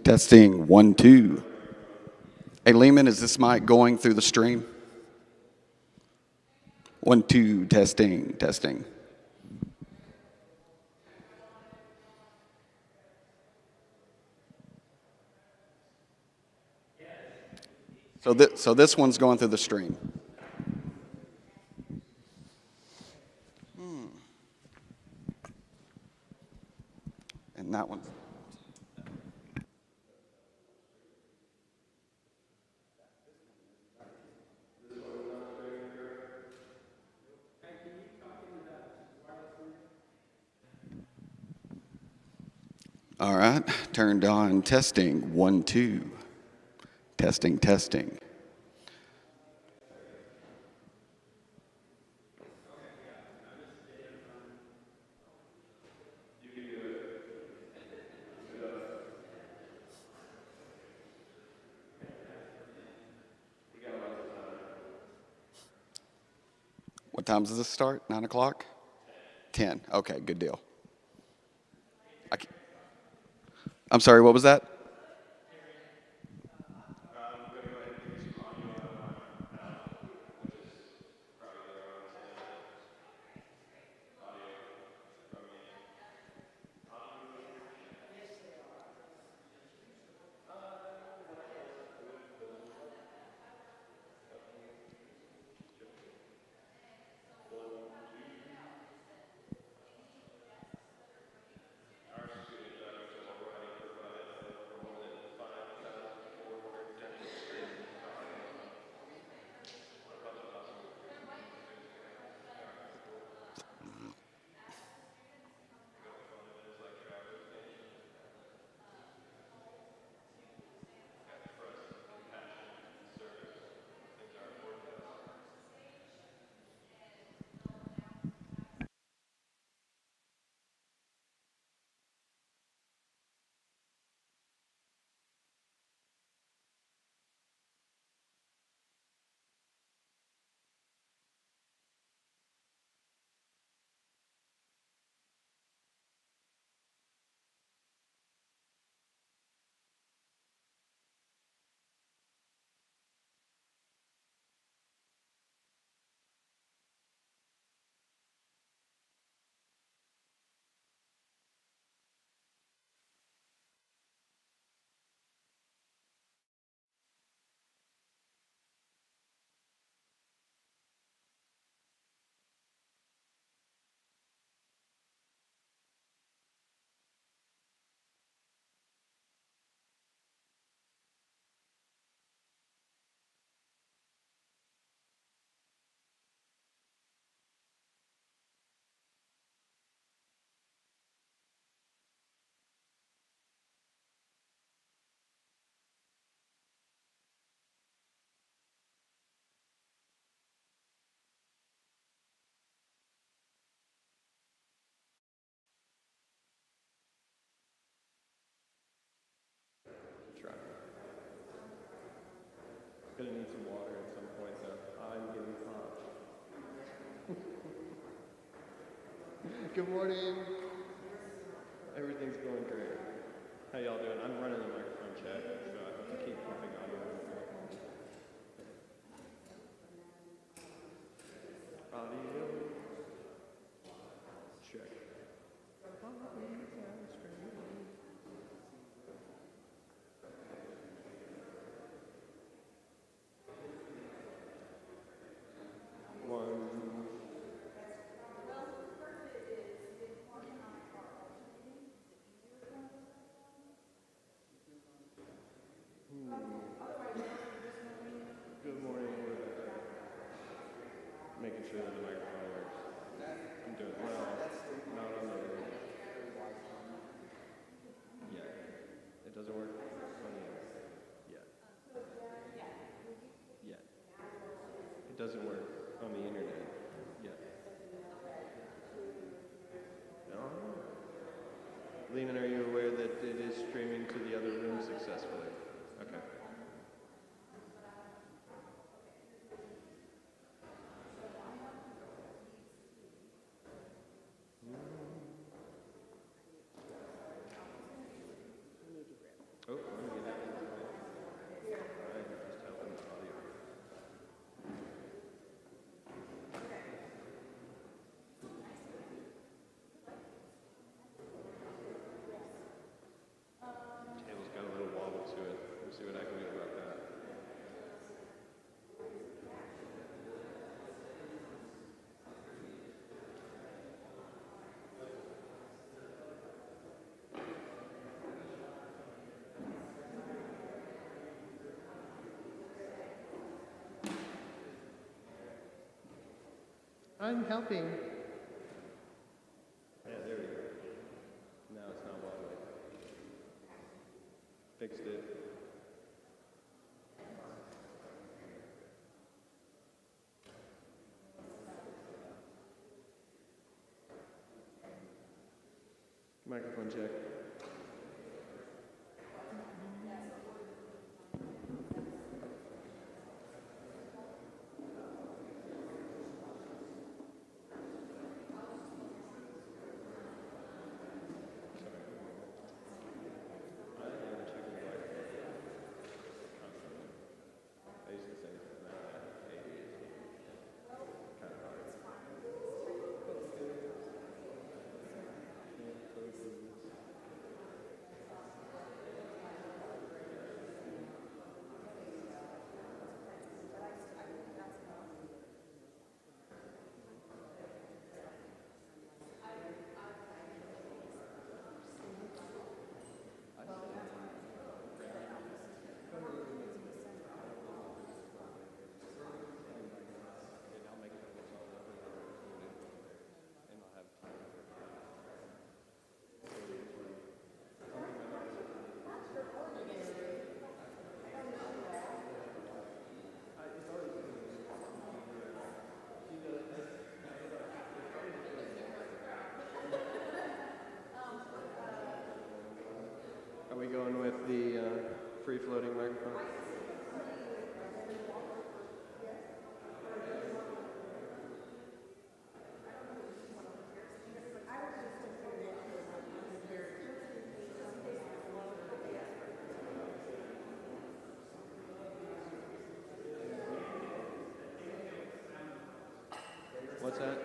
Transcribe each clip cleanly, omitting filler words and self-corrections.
Testing, 1, 2. Hey, Lehman, is this mic going through the stream? 1, 2, testing, testing. So this one's going through the stream. And that one. All right, turned on, testing, 1, 2. Testing, testing. What time does this start? 9 o'clock? 10. Okay, good deal. I'm sorry, what was that? Gonna need some water at some point, though. I'm getting hot. Good morning. Everything's going great. How y'all doing? I'm running the microphone check, so I have to keep pumping audio. Audio check. Good morning. Making sure that the microphone works. I'm doing well. Not on the internet. Yet. It doesn't work on the internet. Yet. Yet. It doesn't work on the internet. Yet. No. Lehman, are you aware that it is streaming to the other room successfully? Okay. Oh, I'm helping. Yeah, there we go. Now it's not wobbly. Fixed it. Microphone check. I used to sing from that ADHD. Kind of hard. I'll make a couple of songs up and I'll record it. And I'll have time. Are we going with the free-floating microphone? What's that?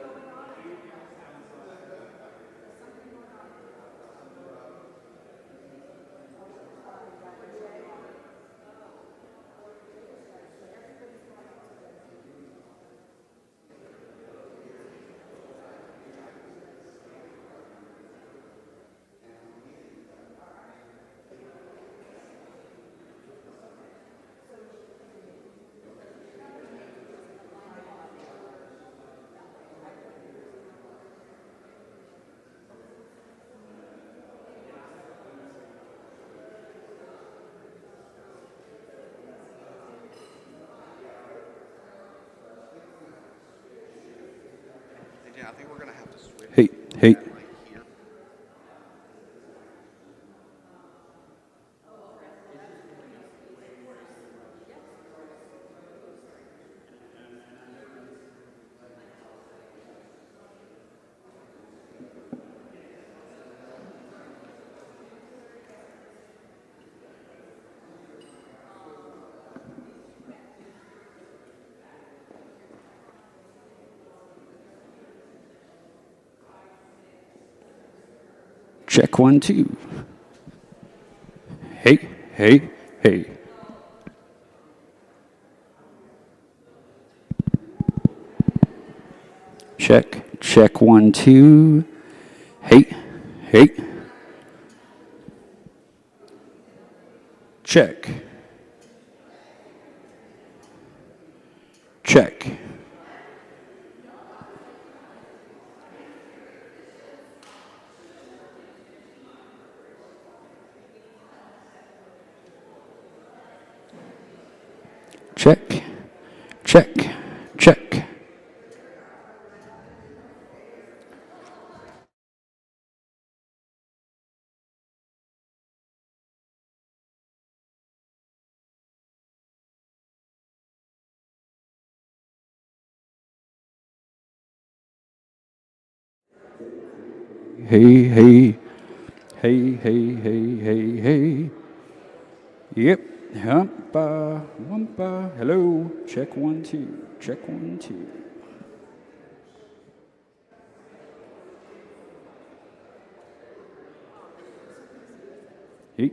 Yeah, I think we're going to have to switch. Hey, hey. Right here. Check 1, 2. Hey, hey, hey. Check 1, 2. Hey, hey. Check. Check. Check. Check. Check. Hey, hey. Hey, hey, hey, hey, hey. Yep. Humpa, wumpa. Hello. Check 1, 2. Check 1, 2. Hey.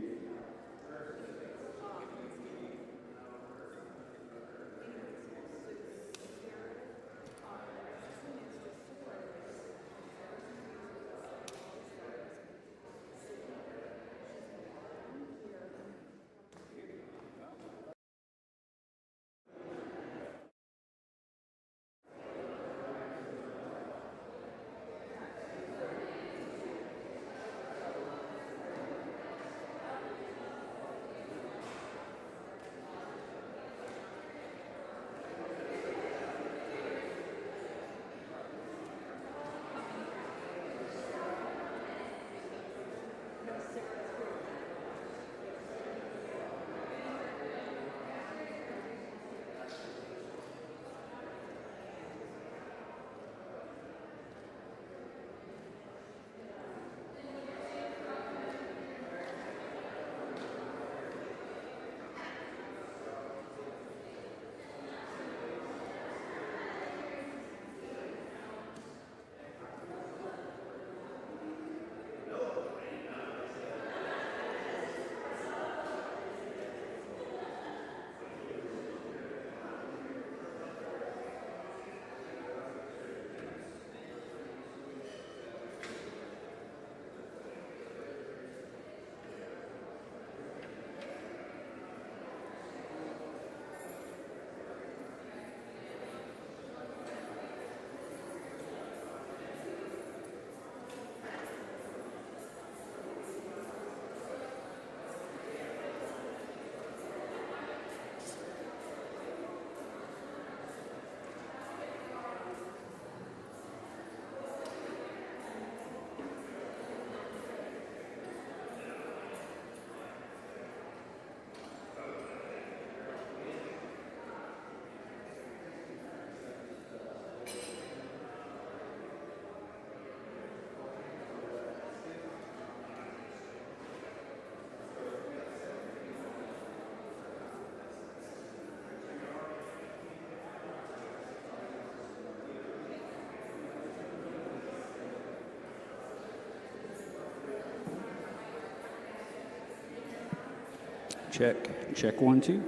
Check. Check 1, 2.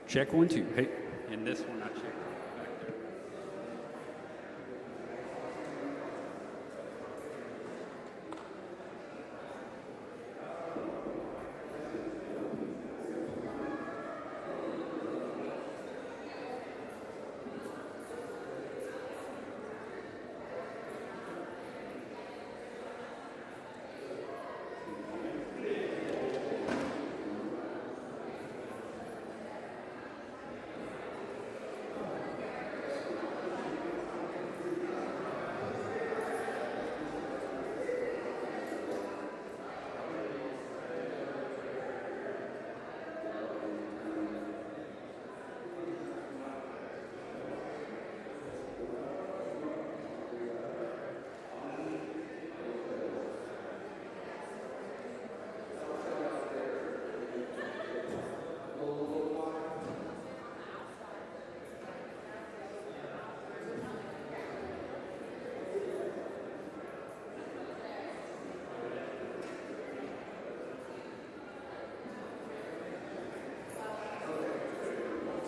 Check 1, 2. Hey, and this one I checked back there.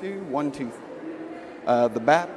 Two, 1, 2. The bat.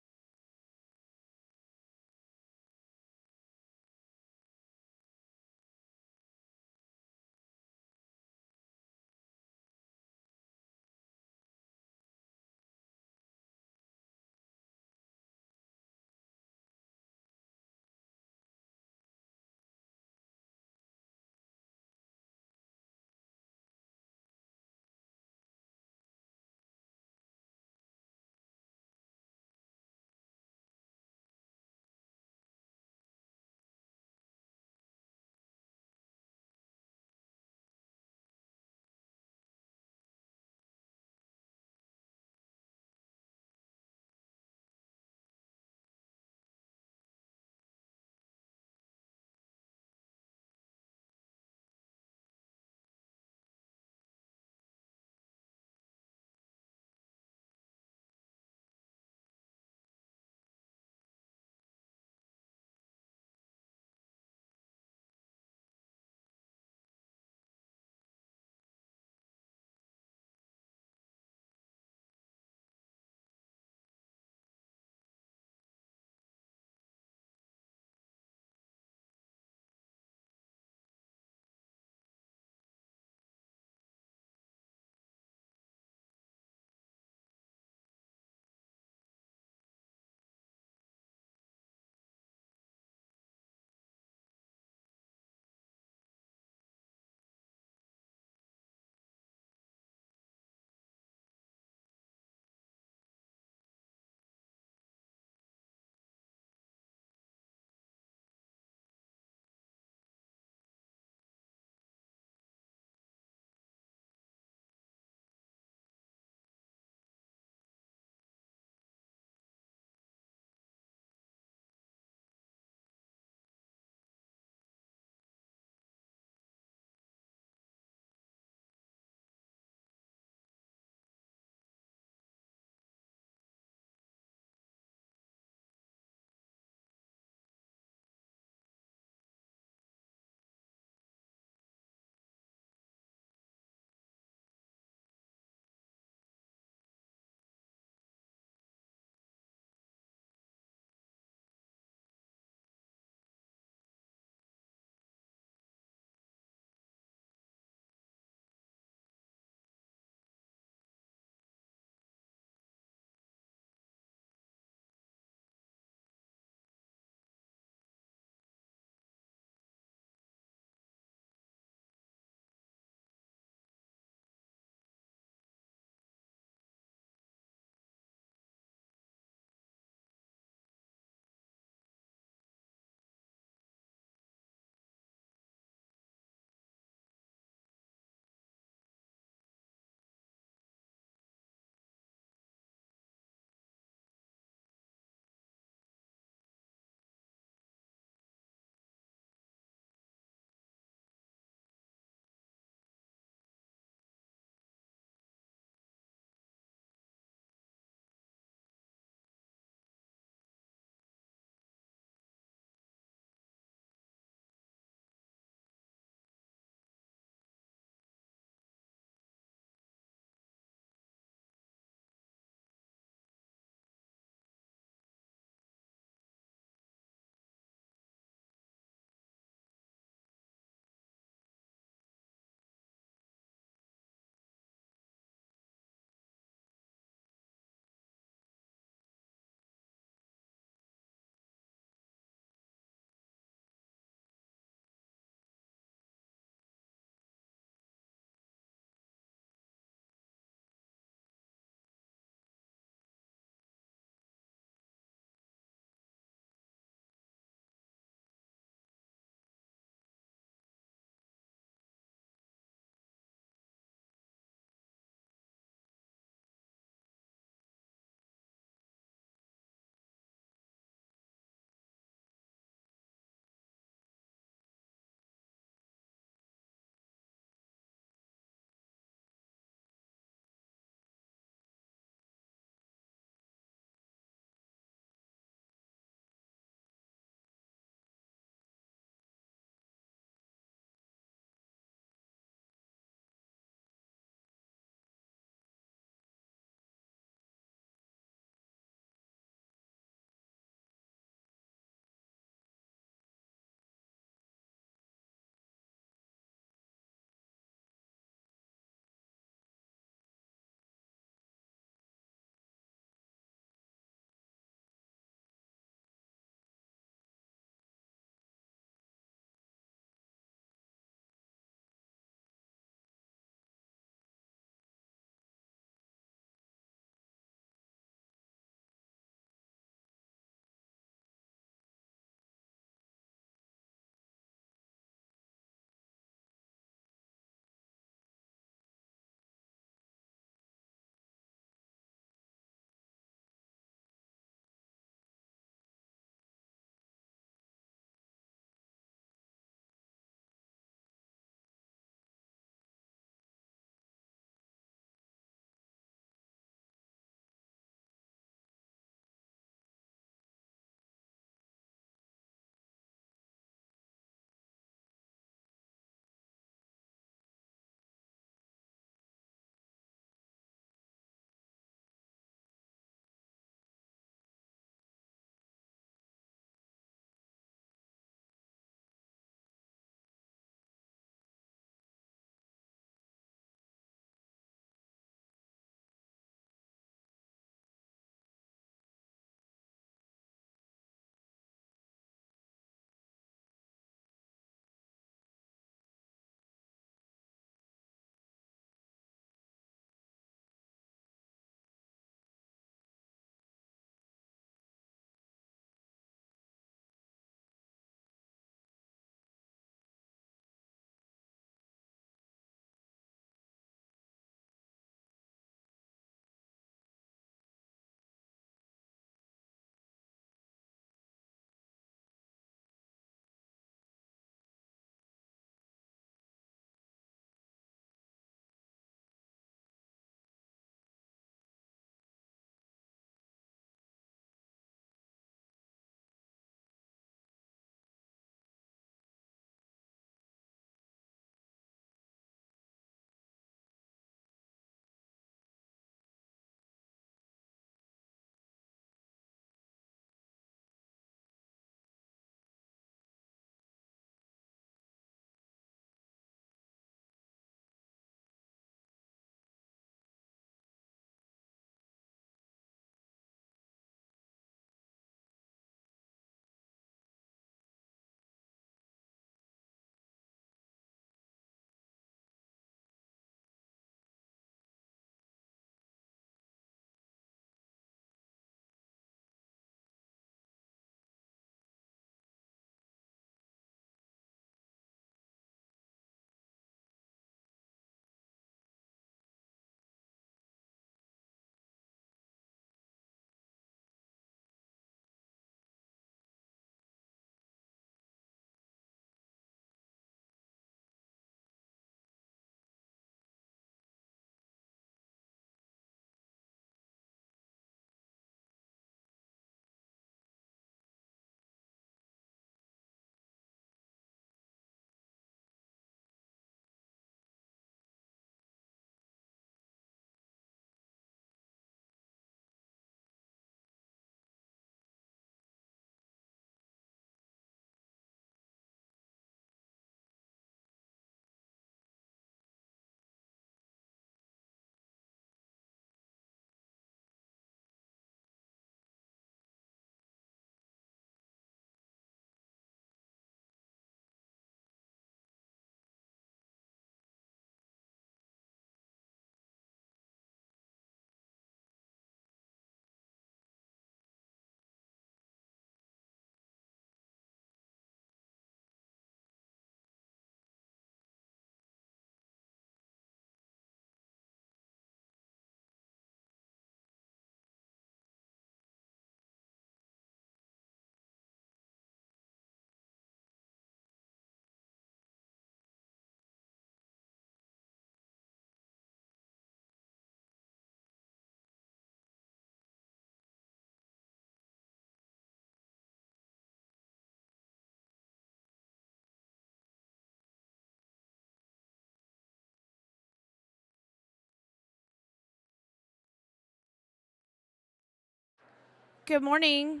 Good morning.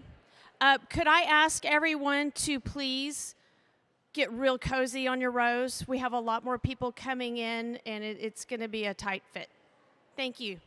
Could I ask everyone to please get real cozy on your rows? We have a lot more people coming in, and it's going to be a tight fit. Thank you.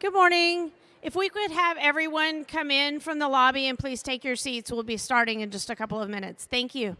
Good morning. If we could have everyone come in from the lobby and please take your seats, we'll be starting in just a couple of minutes. Thank you.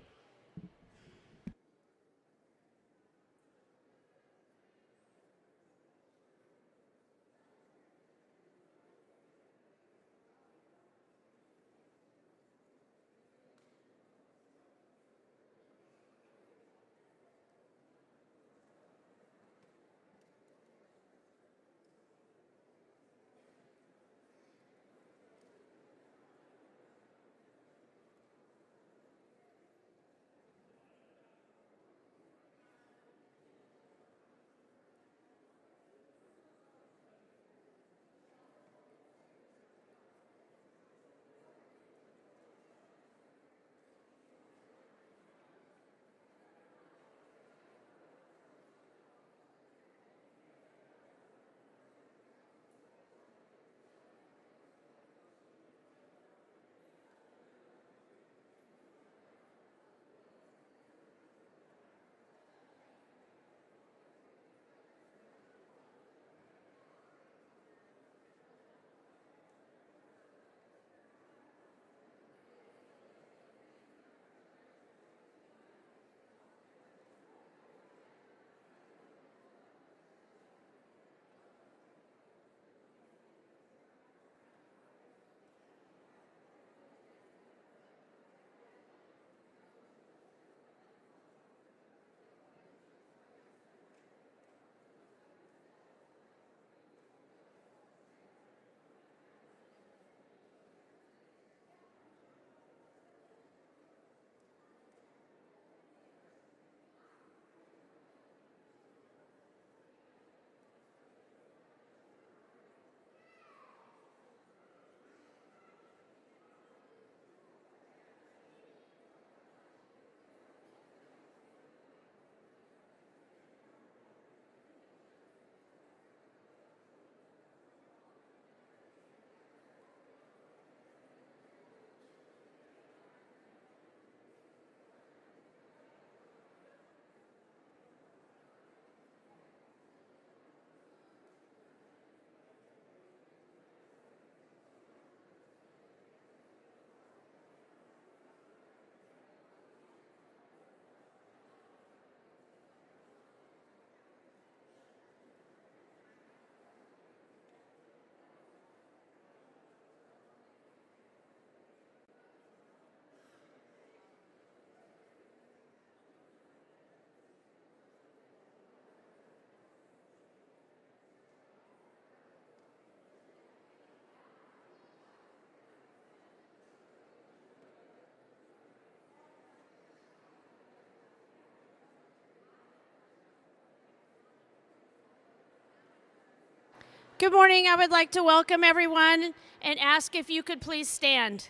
Good morning. I would like to welcome everyone and ask if you could please stand.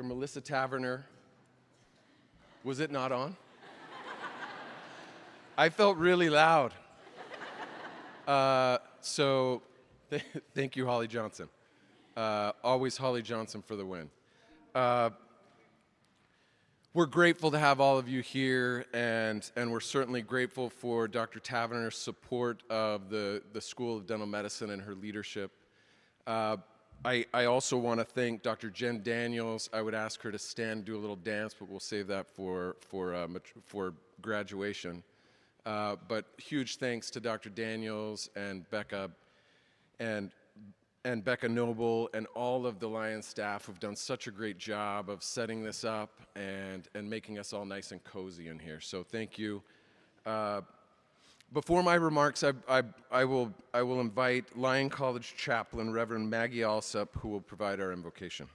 Dr. Melissa Taverner. Was it not on? I felt really loud. So thank you, Holly Johnson. Always Holly Johnson for the win. We're grateful to have all of you here, and we're certainly grateful for Dr. Taverner's support of the School of Dental Medicine and her leadership. I also want to thank Dr. Jen Daniels. I would ask her to stand and do a little dance, but we'll save that for graduation. But huge thanks to Dr. Daniels and Becca and Becca Noble and all of the Lyon staff who've done such a great job of setting this up and making us all nice and cozy in here. So thank you. Before my remarks, I will invite Lyon College chaplain Reverend Maggie Alsop, who will provide our invocation.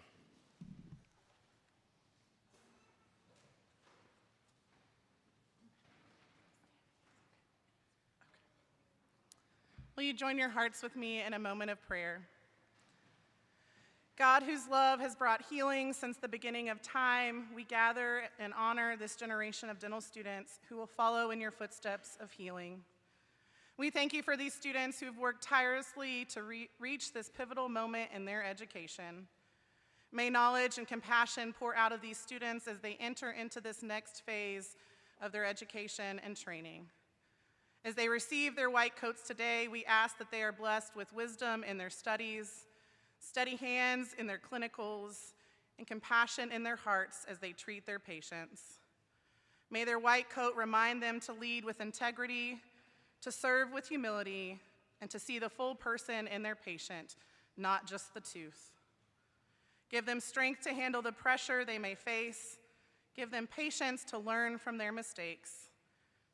Will you join your hearts with me in a moment of prayer? God, whose love has brought healing since the beginning of time, we gather and honor this generation of dental students who will follow in your footsteps of healing. We thank you for these students who've worked tirelessly to reach this pivotal moment in their education. May knowledge and compassion pour out of these students as they enter into this next phase of their education and training. As they receive their white coats today, we ask that they are blessed with wisdom in their studies, steady hands in their clinicals, and compassion in their hearts as they treat their patients. May their white coat remind them to lead with integrity, to serve with humility, and to see the full person in their patient, not just the tooth. Give them strength to handle the pressure they may face. Give them patience to learn from their mistakes.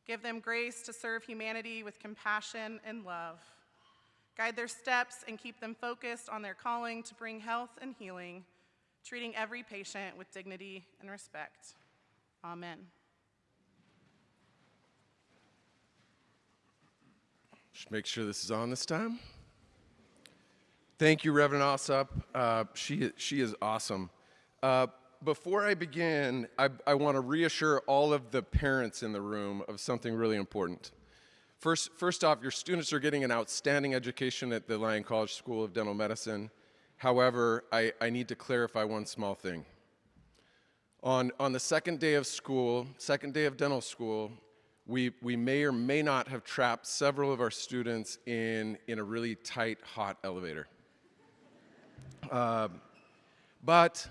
Give them grace to serve humanity with compassion and love. Guide their steps and keep them focused on their calling to bring health and healing, treating every patient with dignity and respect. Amen. Just make sure this is on this time. Thank you, Reverend Alsop. She is awesome. Before I begin, I want to reassure all of the parents in the room of something really important. First off, your students are getting an outstanding education at the Lyon College School of Dental Medicine. However, I need to clarify one small thing. On the second day of school, second day of dental school, we may or may not have trapped several of our students in a really tight, hot elevator. But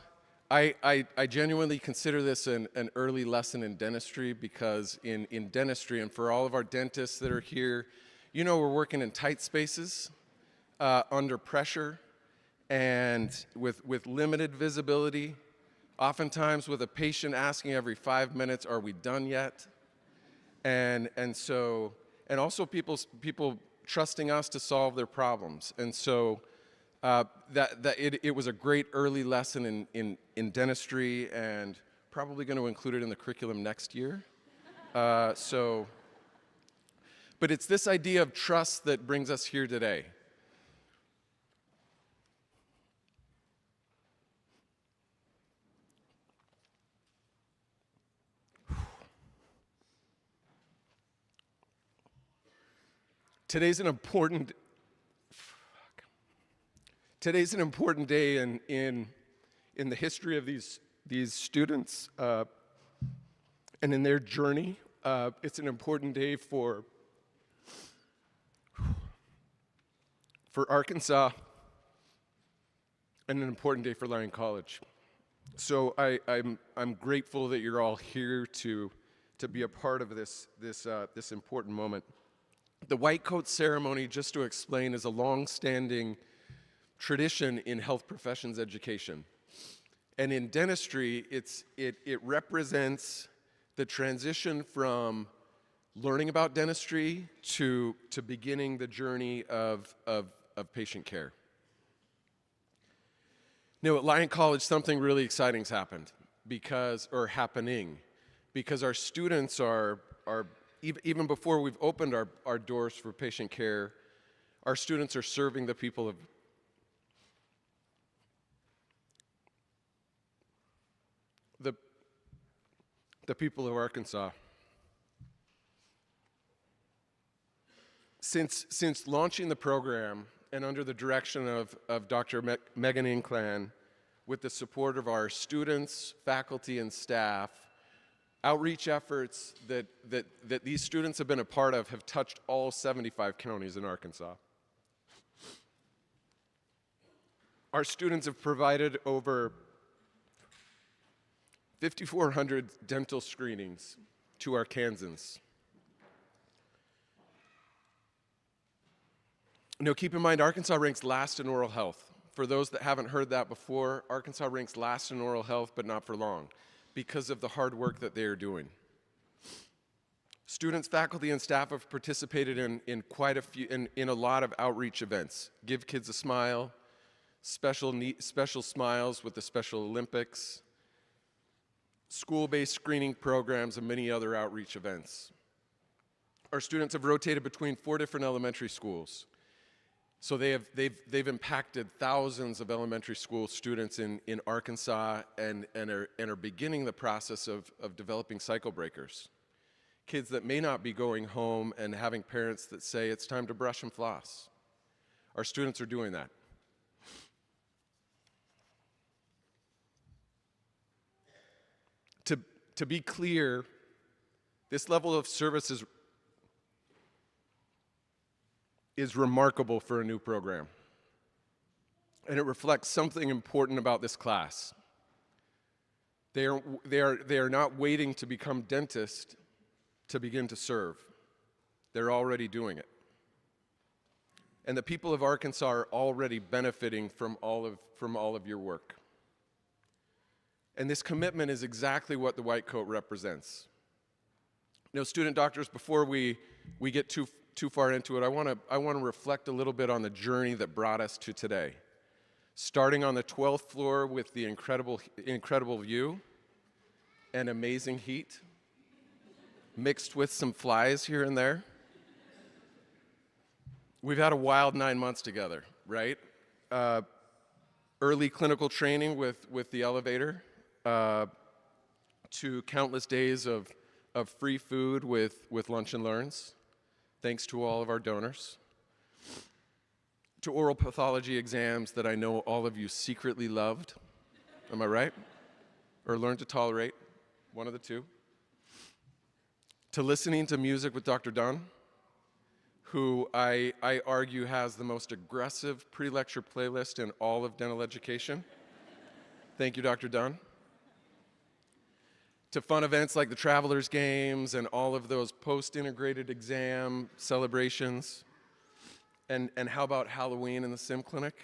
I genuinely consider this an early lesson in dentistry, because in dentistry, and for all of our dentists that are here, you know, we're working in tight spaces, under pressure, and with limited visibility, oftentimes with a patient asking every 5 minutes, "Are we done yet?" And also people trusting us to solve their problems. And so it was a great early lesson in dentistry, and probably going to include it in the curriculum next year. But it's this idea of trust that brings us here today. Today's an important day in the history of these students and in their journey. It's an important day for Arkansas, and an important day for Lyon College. So I'm grateful that you're all here to be a part of this important moment. The white coat ceremony, just to explain, is a long-standing tradition in health professions education. And in dentistry, it represents the transition from learning about dentistry to beginning the journey of patient care. Now, at Lyon College, something really exciting's happened, happening, because our students are even before we've opened our doors for patient care, our students are serving the people of the people of Arkansas. Since launching the program and under the direction of Dr. Megan Inclan, with the support of our students, faculty, and staff, outreach efforts that these students have been a part of have touched all 75 counties in Arkansas. Our students have provided over 5,400 dental screenings to Arkansans. Now, keep in mind, Arkansas ranks last in oral health. For those that haven't heard that before, Arkansas ranks last in oral health, but not for long, because of the hard work that they are doing. Students, faculty, and staff have participated in quite a few, in a lot of outreach events. Give Kids a Smile, special smiles with the Special Olympics, school-based screening programs, and many other outreach events. Our students have rotated between 4 different elementary schools. So they've impacted thousands of elementary school students in Arkansas and are beginning the process of developing cycle breakers. Kids that may not be going home and having parents that say it's time to brush and floss. Our students are doing that. To be clear, this level of service is remarkable for a new program. And it reflects something important about this class. They are not waiting to become dentists to begin to serve. They're already doing it. And the people of Arkansas are already benefiting from all of your work. And this commitment is exactly what the white coat represents. Now, student doctors, before we get too far into it, I want to reflect a little bit on the journey that brought us to today. Starting on the 12th floor with the incredible view and amazing heat, mixed with some flies here and there. We've had a wild 9 months together, right? Early clinical training with the elevator, to countless days of free food with lunch and learns, thanks to all of our donors, to oral pathology exams that I know all of you secretly loved, am I right? Or learned to tolerate, one of the two, to listening to music with Dr. Dunn, who I argue has the most aggressive pre-lecture playlist in all of dental education. Thank you, Dr. Dunn. To fun events like the Travelers Games and all of those post-integrated exam celebrations. And how about Halloween in the Sim Clinic?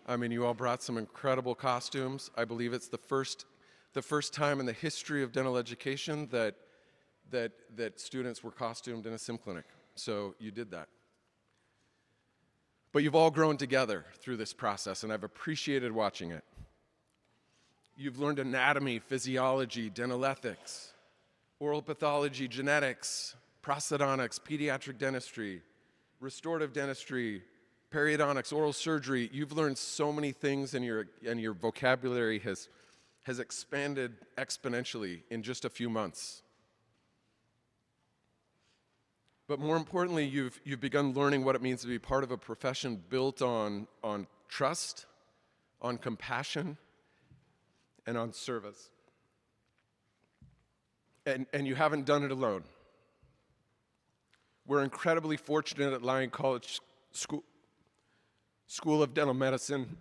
I mean, you all brought some incredible costumes. I believe it's the first time in the history of dental education that students were costumed in a sim clinic. So you did that. But you've all grown together through this process, and I've appreciated watching it. You've learned anatomy, physiology, dental ethics, oral pathology, genetics, prosthodontics, pediatric dentistry, restorative dentistry, periodontics, oral surgery. You've learned so many things, and your vocabulary has expanded exponentially in just a few months. But more importantly, you've begun learning what it means to be part of a profession built on trust, on compassion, and on service. And you haven't done it alone. We're incredibly fortunate at Lyon College School of Dental Medicine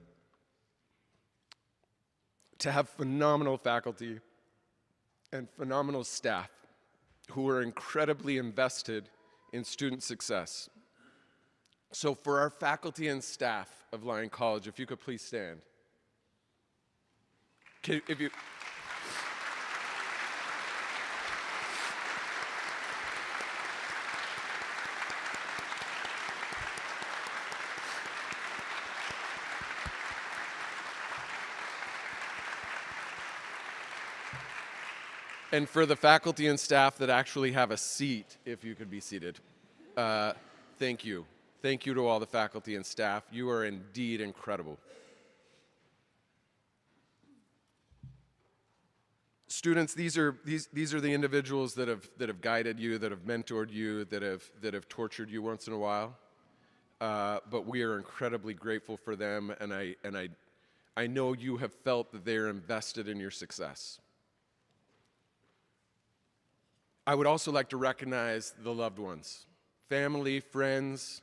to have phenomenal faculty and phenomenal staff who are incredibly invested in student success. So for our faculty and staff of Lyon College, if you could please stand. And for the faculty and staff that actually have a seat, if you could be seated, thank you. Thank you to all the faculty and staff. You are indeed incredible. Students, these are the individuals that have guided you, that have mentored you, that have tortured you once in a while. But we are incredibly grateful for them, and I know you have felt that they are invested in your success. I would also like to recognize the loved ones, family, friends,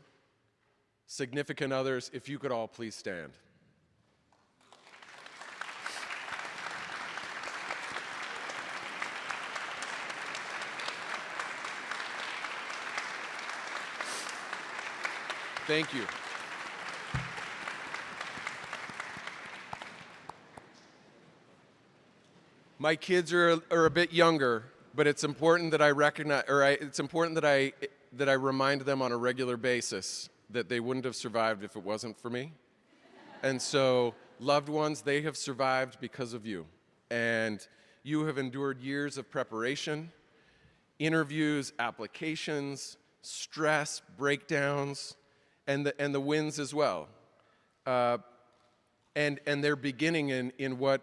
significant others. If you could all please stand. Thank you. My kids are a bit younger, but it's important that I recognize, it's important that I remind them on a regular basis that they wouldn't have survived if it wasn't for me. And so, loved ones, they have survived because of you. And you have endured years of preparation, interviews, applications, stress, breakdowns, and the wins as well. And they're beginning in what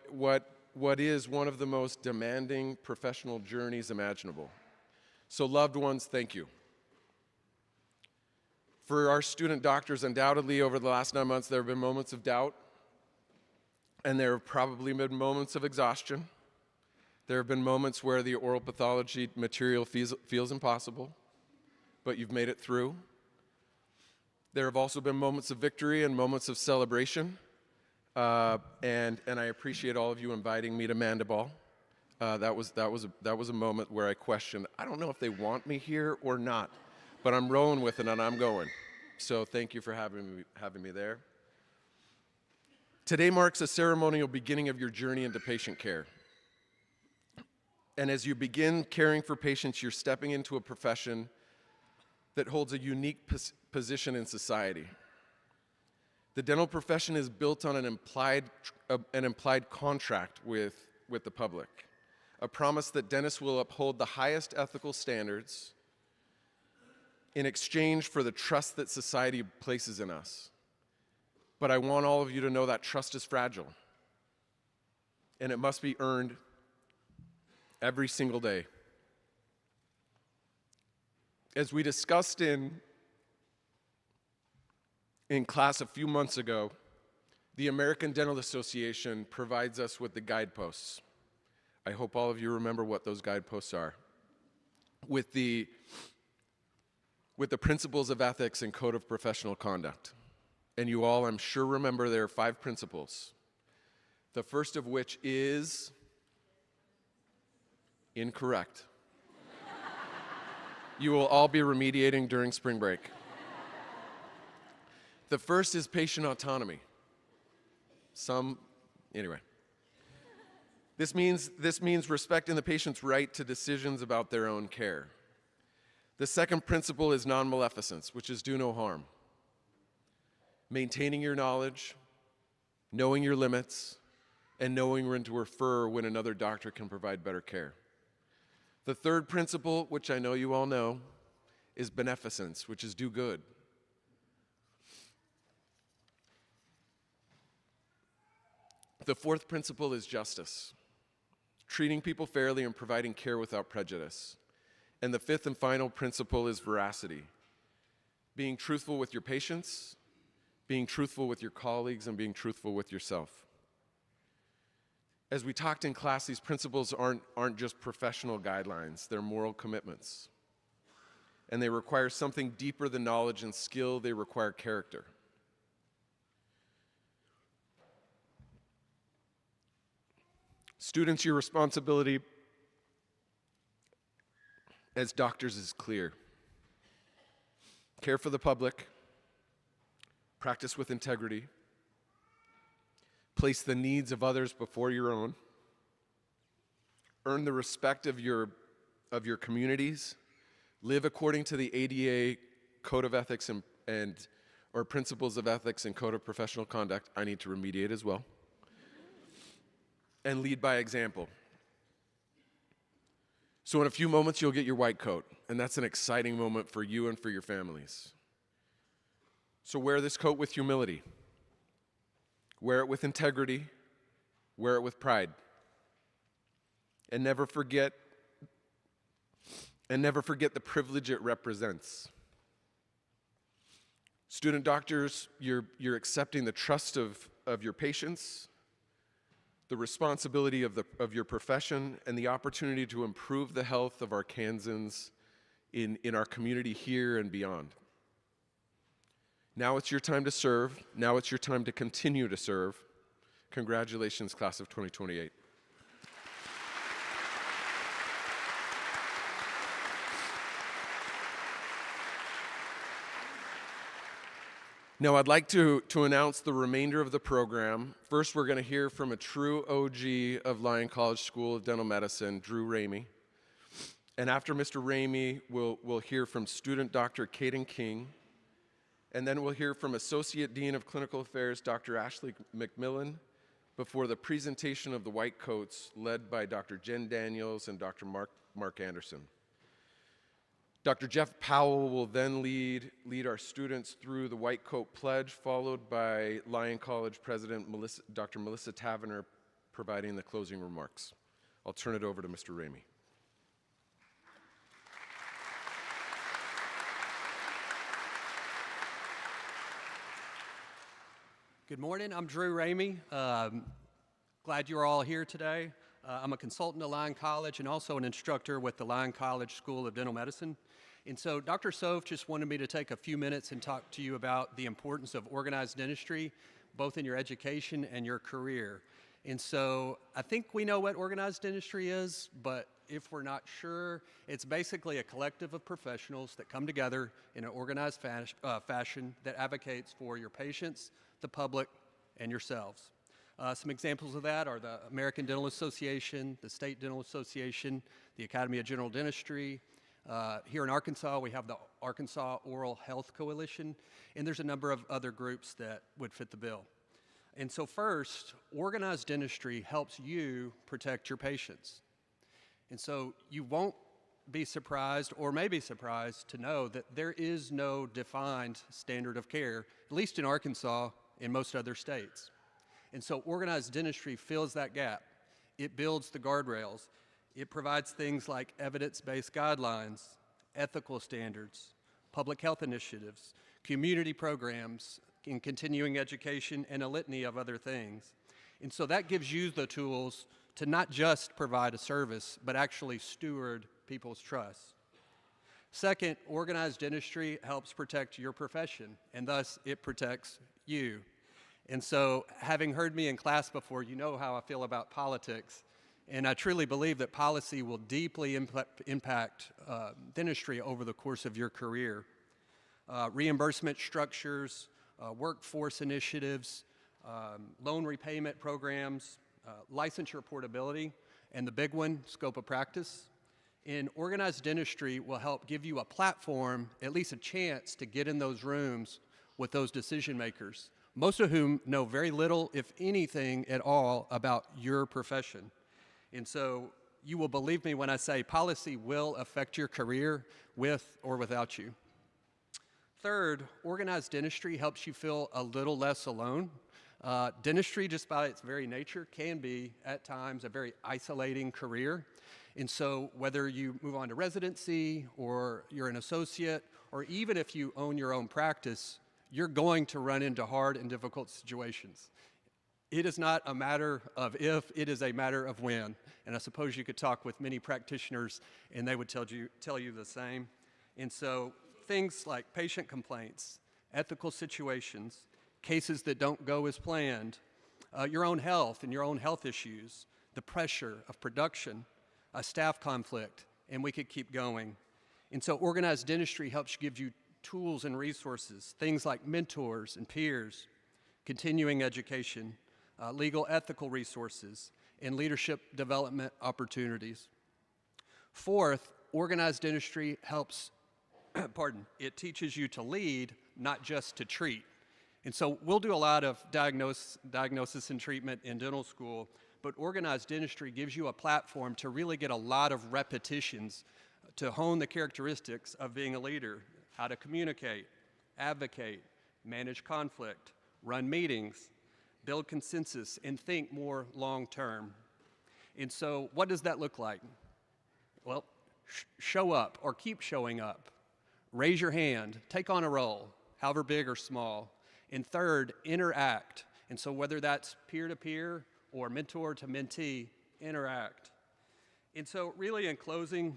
is one of the most demanding professional journeys imaginable. So loved ones, thank you. For our student doctors, undoubtedly over the last 9 months, there have been moments of doubt, and there have probably been moments of exhaustion. There have been moments where the oral pathology material feels impossible, but you've made it through. There have also been moments of victory and moments of celebration, and I appreciate all of you inviting me to Mandiball. That was a moment where I questioned, I don't know if they want me here or not, but I'm rolling with it and I'm going. So thank you for having me there. Today marks a ceremonial beginning of your journey into patient care. And as you begin caring for patients, you're stepping into a profession that holds a unique position in society. The dental profession is built on an implied contract with the public, a promise that dentists will uphold the highest ethical standards in exchange for the trust that society places in us. But I want all of you to know that trust is fragile, and it must be earned every single day. As we discussed in class a few months ago, the American Dental Association provides us with the guideposts. I hope all of you remember what those guideposts are. With the principles of ethics and code of professional conduct. And you all, I'm sure, remember there are 5 principles. The first of which is incorrect. You will all be remediating during spring break. The first is patient autonomy. Anyway. This means respecting the patient's right to decisions about their own care. The second principle is non-maleficence, which is do no harm. Maintaining your knowledge, knowing your limits, and knowing when to refer when another doctor can provide better care. The third principle, which I know you all know, is beneficence, which is do good. The fourth principle is justice, treating people fairly and providing care without prejudice. And the fifth and final principle is veracity, being truthful with your patients, being truthful with your colleagues, and being truthful with yourself. As we talked in class, these principles aren't just professional guidelines, they're moral commitments. And they require something deeper than knowledge and skill, they require character. Students, your responsibility as doctors is clear. Care for the public, practice with integrity, place the needs of others before your own, earn the respect of your communities, live according to the ADA Code of Ethics or Principles of Ethics and Code of Professional Conduct. I need to remediate as well. And lead by example. So in a few moments, you'll get your white coat, and that's an exciting moment for you and for your families. So wear this coat with humility. Wear it with integrity. Wear it with pride. and never forget the privilege it represents. Student doctors, you're accepting the trust of your patients, the responsibility of your profession, and the opportunity to improve the health of Arkansans in our community here and beyond. Now it's your time to serve. Now it's your time to continue to serve. Congratulations, class of 2028. Now I'd like to announce the remainder of the program. First, we're going to hear from a true OG of Lyon College School of Dental Medicine, Drew Ramey. And after Mr. Ramey, we'll hear from student Dr. Caden King. And then we'll hear from Associate Dean of Clinical Affairs, Dr. Ashley McMillan, before the presentation of the white coats led by Dr. Jen Daniels and Dr. Mark Anderson. Dr. Jeff Powell will then lead our students through the White Coat Pledge, followed by Lyon College President Dr. Melissa Tavener providing the closing remarks. I'll turn it over to Mr. Ramey. Good morning, I'm Drew Ramey. Glad you're all here today. I'm a consultant at Lyon College and also an instructor with the Lyon College School of Dental Medicine. And so Dr. Sove just wanted me to take a few minutes and talk to you about the importance of organized dentistry, both in your education and your career. And so I think we know what organized dentistry is, but if we're not sure, it's basically a collective of professionals that come together in an organized fashion that advocates for your patients, the public, and yourselves. Some examples of that are the American Dental Association, the State Dental Association, the Academy of General Dentistry. Here in Arkansas, we have the Arkansas Oral Health Coalition, and there's a number of other groups that would fit the bill. And so first, organized dentistry helps you protect your patients. And so you won't be surprised, or may be surprised, to know that there is no defined standard of care, at least in Arkansas, in most other states. And so organized dentistry fills that gap. It builds the guardrails. It provides things like evidence-based guidelines, ethical standards, public health initiatives, community programs, in continuing education, and a litany of other things. And so that gives you the tools to not just provide a service, but actually steward people's trust. Second, organized dentistry helps protect your profession, and thus it protects you. And so, having heard me in class before, you know how I feel about politics. And I truly believe that policy will deeply impact dentistry over the course of your career. Reimbursement structures, workforce initiatives, loan repayment programs, licensure portability, and the big one, scope of practice. And organized dentistry will help give you a platform, at least a chance, to get in those rooms with those decision makers, most of whom know very little, if anything at all, about your profession. And so you will believe me when I say policy will affect your career with or without you. Third, organized dentistry helps you feel a little less alone. Dentistry, just by its very nature, can be, at times, a very isolating career. And so whether you move on to residency, or you're an associate, or even if you own your own practice, you're going to run into hard and difficult situations. It is not a matter of if, it is a matter of when. And I suppose you could talk with many practitioners and they would tell you the same. And so things like patient complaints, ethical situations, cases that don't go as planned, your own health and your own health issues, the pressure of production, a staff conflict, and we could keep going. And so organized dentistry helps give you tools and resources, things like mentors and peers, continuing education, legal ethical resources, and leadership development opportunities. Fourth, organized dentistry helps, it teaches you to lead, not just to treat. And so we'll do a lot of diagnosis and treatment in dental school, but organized dentistry gives you a platform to really get a lot of repetitions to hone the characteristics of being a leader, how to communicate, advocate, manage conflict, run meetings, build consensus, and think more long-term. And so what does that look like? Well, show up or keep showing up. Raise your hand, take on a role, however big or small. And third, interact. And so whether that's peer-to-peer or mentor to mentee, interact. And so really in closing,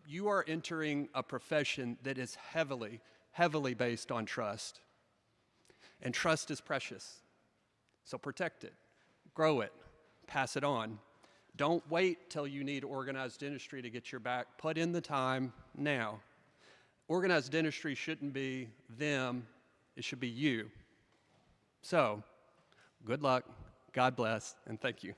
you are entering a profession that is heavily, heavily based on trust. And trust is precious. So protect it, grow it, pass it on. Don't wait till you need organized dentistry to get your back. Put in the time now. Organized dentistry shouldn't be them, it should be you. So, good luck, God bless, and thank you.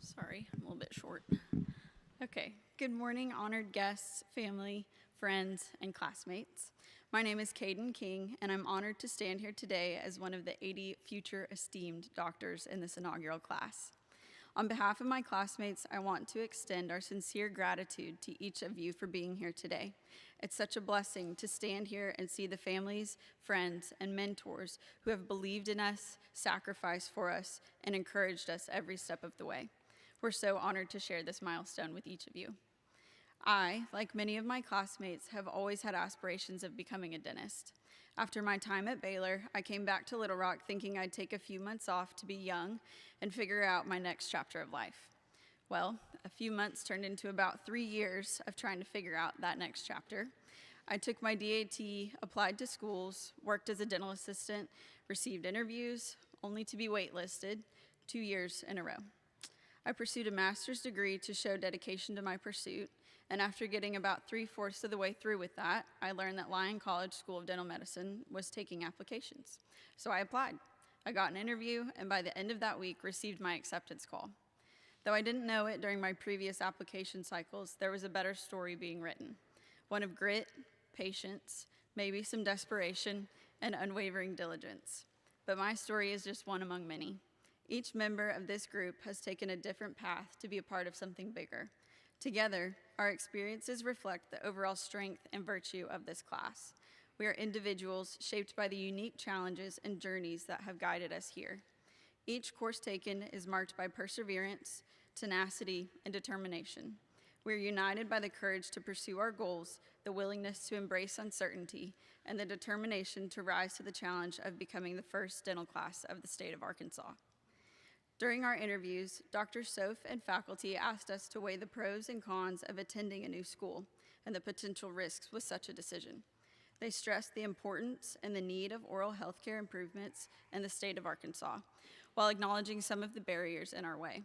Sorry, I'm a little bit short. Okay, good morning, honored guests, family, friends, and classmates. My name is Caden King, and I'm honored to stand here today as one of the 80 future esteemed doctors in this inaugural class. On behalf of my classmates, I want to extend our sincere gratitude to each of you for being here today. It's such a blessing to stand here and see the families, friends, and mentors who have believed in us, sacrificed for us, and encouraged us every step of the way. We're so honored to share this milestone with each of you. I, like many of my classmates, have always had aspirations of becoming a dentist. After my time at Baylor, I came back to Little Rock thinking I'd take a few months off to be young and figure out my next chapter of life. Well, a few months turned into about 3 years of trying to figure out that next chapter. I took my DAT, applied to schools, worked as a dental assistant, received interviews, only to be waitlisted 2 years in a row. I pursued a master's degree to show dedication to my pursuit, and after getting about 3/4 of the way through with that, I learned that Lyon College School of Dental Medicine was taking applications. So I applied. I got an interview, and by the end of that week, received my acceptance call. Though I didn't know it during my previous application cycles, there was a better story being written. One of grit, patience, maybe some desperation, and unwavering diligence. But my story is just one among many. Each member of this group has taken a different path to be a part of something bigger. Together, our experiences reflect the overall strength and virtue of this class. We are individuals shaped by the unique challenges and journeys that have guided us here. Each course taken is marked by perseverance, tenacity, and determination. We are united by the courage to pursue our goals, the willingness to embrace uncertainty, and the determination to rise to the challenge of becoming the first dental class of the state of Arkansas. During our interviews, Dr. Soph and faculty asked us to weigh the pros and cons of attending a new school and the potential risks with such a decision. They stressed the importance and the need of oral health care improvements in the state of Arkansas, while acknowledging some of the barriers in our way.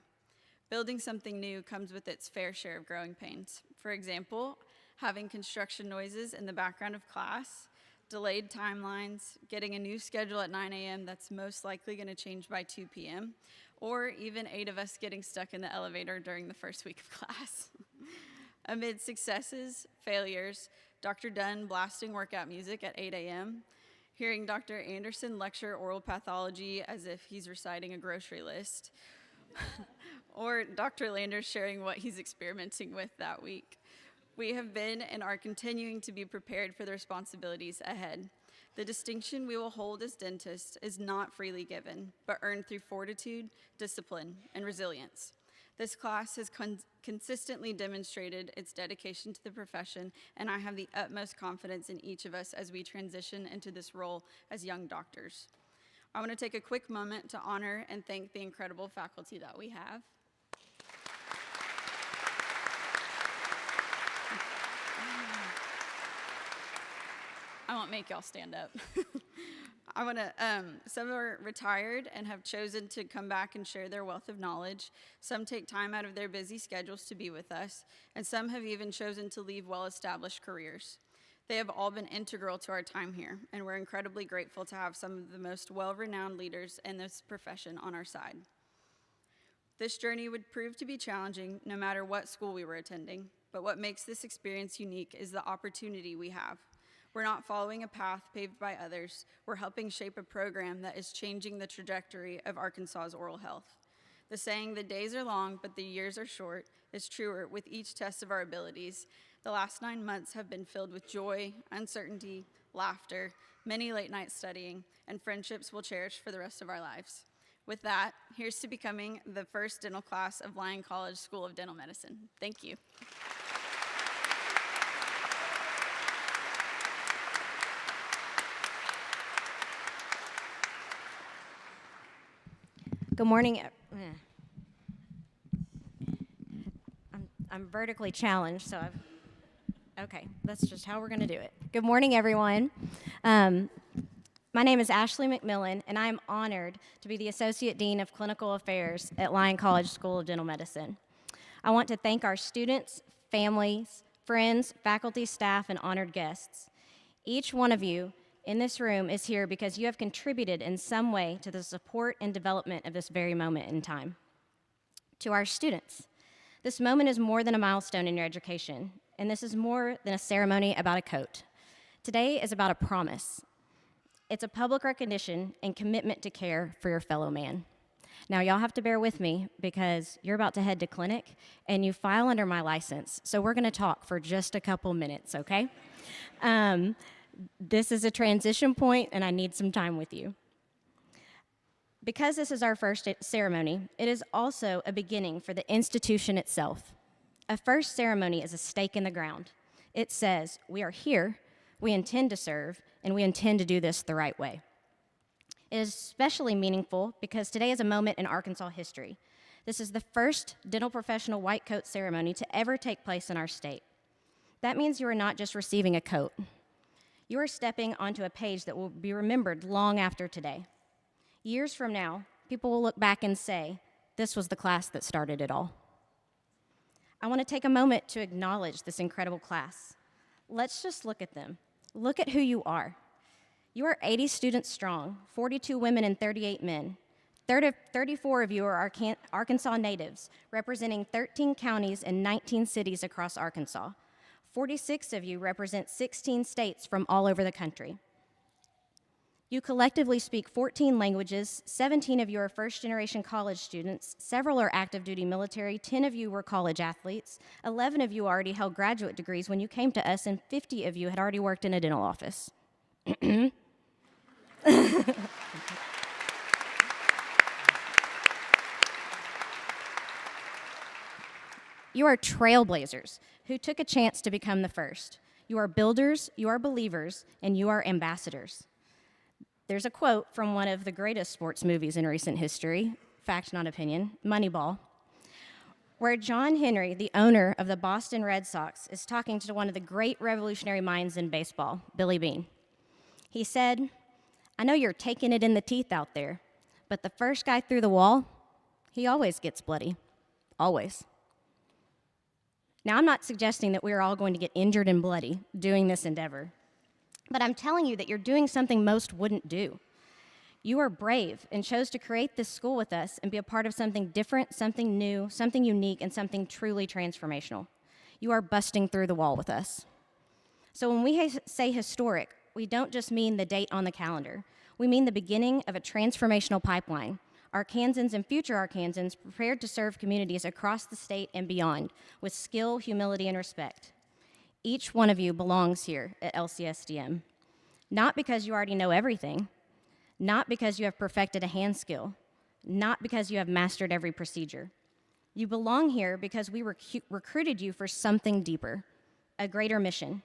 Building something new comes with its fair share of growing pains. For example, having construction noises in the background of class, delayed timelines, getting a new schedule at 9 a.m. that's most likely going to change by 2 p.m., or even 8 of us getting stuck in the elevator during the first week of class. Amid successes, failures, Dr. Dunn blasting workout music at 8 a.m., hearing Dr. Anderson lecture oral pathology as if he's reciting a grocery list, or Dr. Landers sharing what he's experimenting with that week. We have been and are continuing to be prepared for the responsibilities ahead. The distinction we will hold as dentists is not freely given, but earned through fortitude, discipline, and resilience. This class has consistently demonstrated its dedication to the profession, and I have the utmost confidence in each of us as we transition into this role as young doctors. I want to take a quick moment to honor and thank the incredible faculty that we have. I won't make y'all stand up. Some are retired and have chosen to come back and share their wealth of knowledge. Some take time out of their busy schedules to be with us, and some have even chosen to leave well-established careers. They have all been integral to our time here, and we're incredibly grateful to have some of the most well-renowned leaders in this profession on our side. This journey would prove to be challenging no matter what school we were attending, but what makes this experience unique is the opportunity we have. We're not following a path paved by others. We're helping shape a program that is changing the trajectory of Arkansas's oral health. The saying, "the days are long, but the years are short," is truer with each test of our abilities. The last 9 months have been filled with joy, uncertainty, laughter, many late nights studying, and friendships we'll cherish for the rest of our lives. With that, here's to becoming the first dental class of Lyon College School of Dental Medicine. Thank you. Good morning. I'm vertically challenged, so okay, that's just how we're going to do it. Good morning, everyone. My name is Ashley McMillan, and I am honored to be the Associate Dean of Clinical Affairs at Lyon College School of Dental Medicine. I want to thank our students, families, friends, faculty, staff, and honored guests. Each one of you in this room is here because you have contributed in some way to the support and development of this very moment in time. To our students, this moment is more than a milestone in your education, and this is more than a ceremony about a coat. Today is about a promise. It's a public recognition and commitment to care for your fellow man. Now, y'all have to bear with me because you're about to head to clinic and you file under my license, so we're gonna talk for just a couple minutes, okay? This is a transition point and I need some time with you. Because this is our first ceremony, it is also a beginning for the institution itself. A first ceremony is a stake in the ground. It says, we are here, we intend to serve, and we intend to do this the right way. It is especially meaningful because today is a moment in Arkansas history. This is the first dental professional white coat ceremony to ever take place in our state. That means you are not just receiving a coat. You are stepping onto a page that will be remembered long after today. Years from now, people will look back and say, this was the class that started it all. I want to take a moment to acknowledge this incredible class. Let's just look at them. Look at who you are. You are 80 students strong, 42 women and 38 men. 34 of you are Arkansas natives, representing 13 counties and 19 cities across Arkansas. 46 of you represent 16 states from all over the country. You collectively speak 14 languages, 17 of you are first-generation college students, several are active duty military, 10 of you were college athletes, 11 of you already held graduate degrees when you came to us, and 50 of you had already worked in a dental office. You are trailblazers who took a chance to become the first. You are builders, you are believers, and you are ambassadors. There's a quote from one of the greatest sports movies in recent history, fact not opinion, Moneyball, where John Henry, the owner of the Boston Red Sox, is talking to one of the great revolutionary minds in baseball, Billy Beane. He said, I know you're taking it in the teeth out there, but the first guy through the wall, he always gets bloody, always. Now, I'm not suggesting that we are all going to get injured and bloody doing this endeavor, but I'm telling you that you're doing something most wouldn't do. You are brave and chose to create this school with us and be a part of something different, something new, something unique, and something truly transformational. You are busting through the wall with us. So when we say historic, we don't just mean the date on the calendar. We mean the beginning of a transformational pipeline. Arkansans and future Arkansans prepared to serve communities across the state and beyond with skill, humility, and respect. Each one of you belongs here at LCSDM, not because you already know everything, not because you have perfected a hand skill, not because you have mastered every procedure. You belong here because we recruited you for something deeper, a greater mission.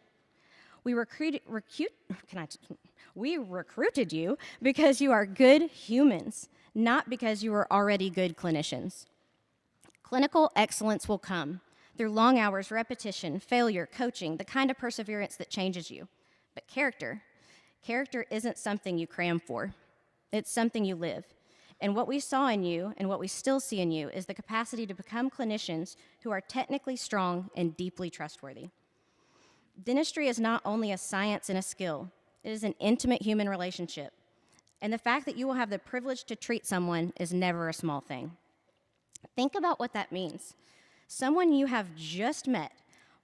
We recruited you because you are good humans, not because you are already good clinicians. Clinical excellence will come through long hours, repetition, failure, coaching, the kind of perseverance that changes you. But character isn't something you cram for. It's something you live. And what we saw in you and what we still see in you is the capacity to become clinicians who are technically strong and deeply trustworthy. Dentistry is not only a science and a skill, it is an intimate human relationship. And the fact that you will have the privilege to treat someone is never a small thing. Think about what that means. Someone you have just met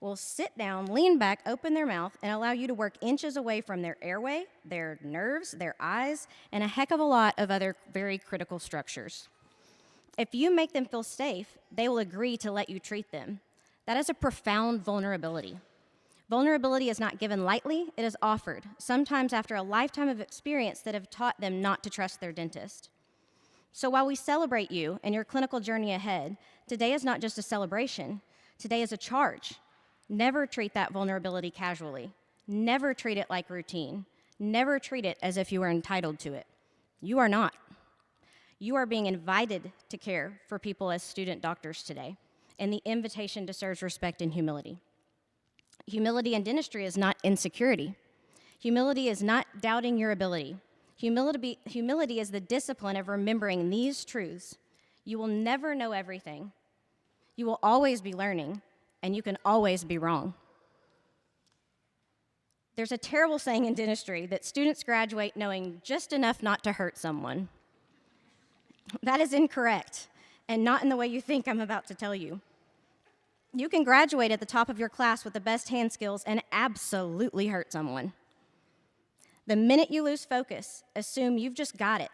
will sit down, lean back, open their mouth, and allow you to work inches away from their airway, their nerves, their eyes, and a heck of a lot of other very critical structures. If you make them feel safe, they will agree to let you treat them. That is a profound vulnerability. Vulnerability is not given lightly, it is offered, sometimes after a lifetime of experience that have taught them not to trust their dentist. So while we celebrate you and your clinical journey ahead, today is not just a celebration, today is a charge. Never treat that vulnerability casually. Never treat it like routine. Never treat it as if you are entitled to it. You are not. You are being invited to care for people as student doctors today, and the invitation deserves respect and humility. Humility in dentistry is not insecurity. Humility is not doubting your ability. Humility is the discipline of remembering these truths. You will never know everything. You will always be learning, and you can always be wrong. There's a terrible saying in dentistry that students graduate knowing just enough not to hurt someone. That is incorrect, and not in the way you think I'm about to tell you. You can graduate at the top of your class with the best hand skills and absolutely hurt someone. The minute you lose focus, assume you've just got it.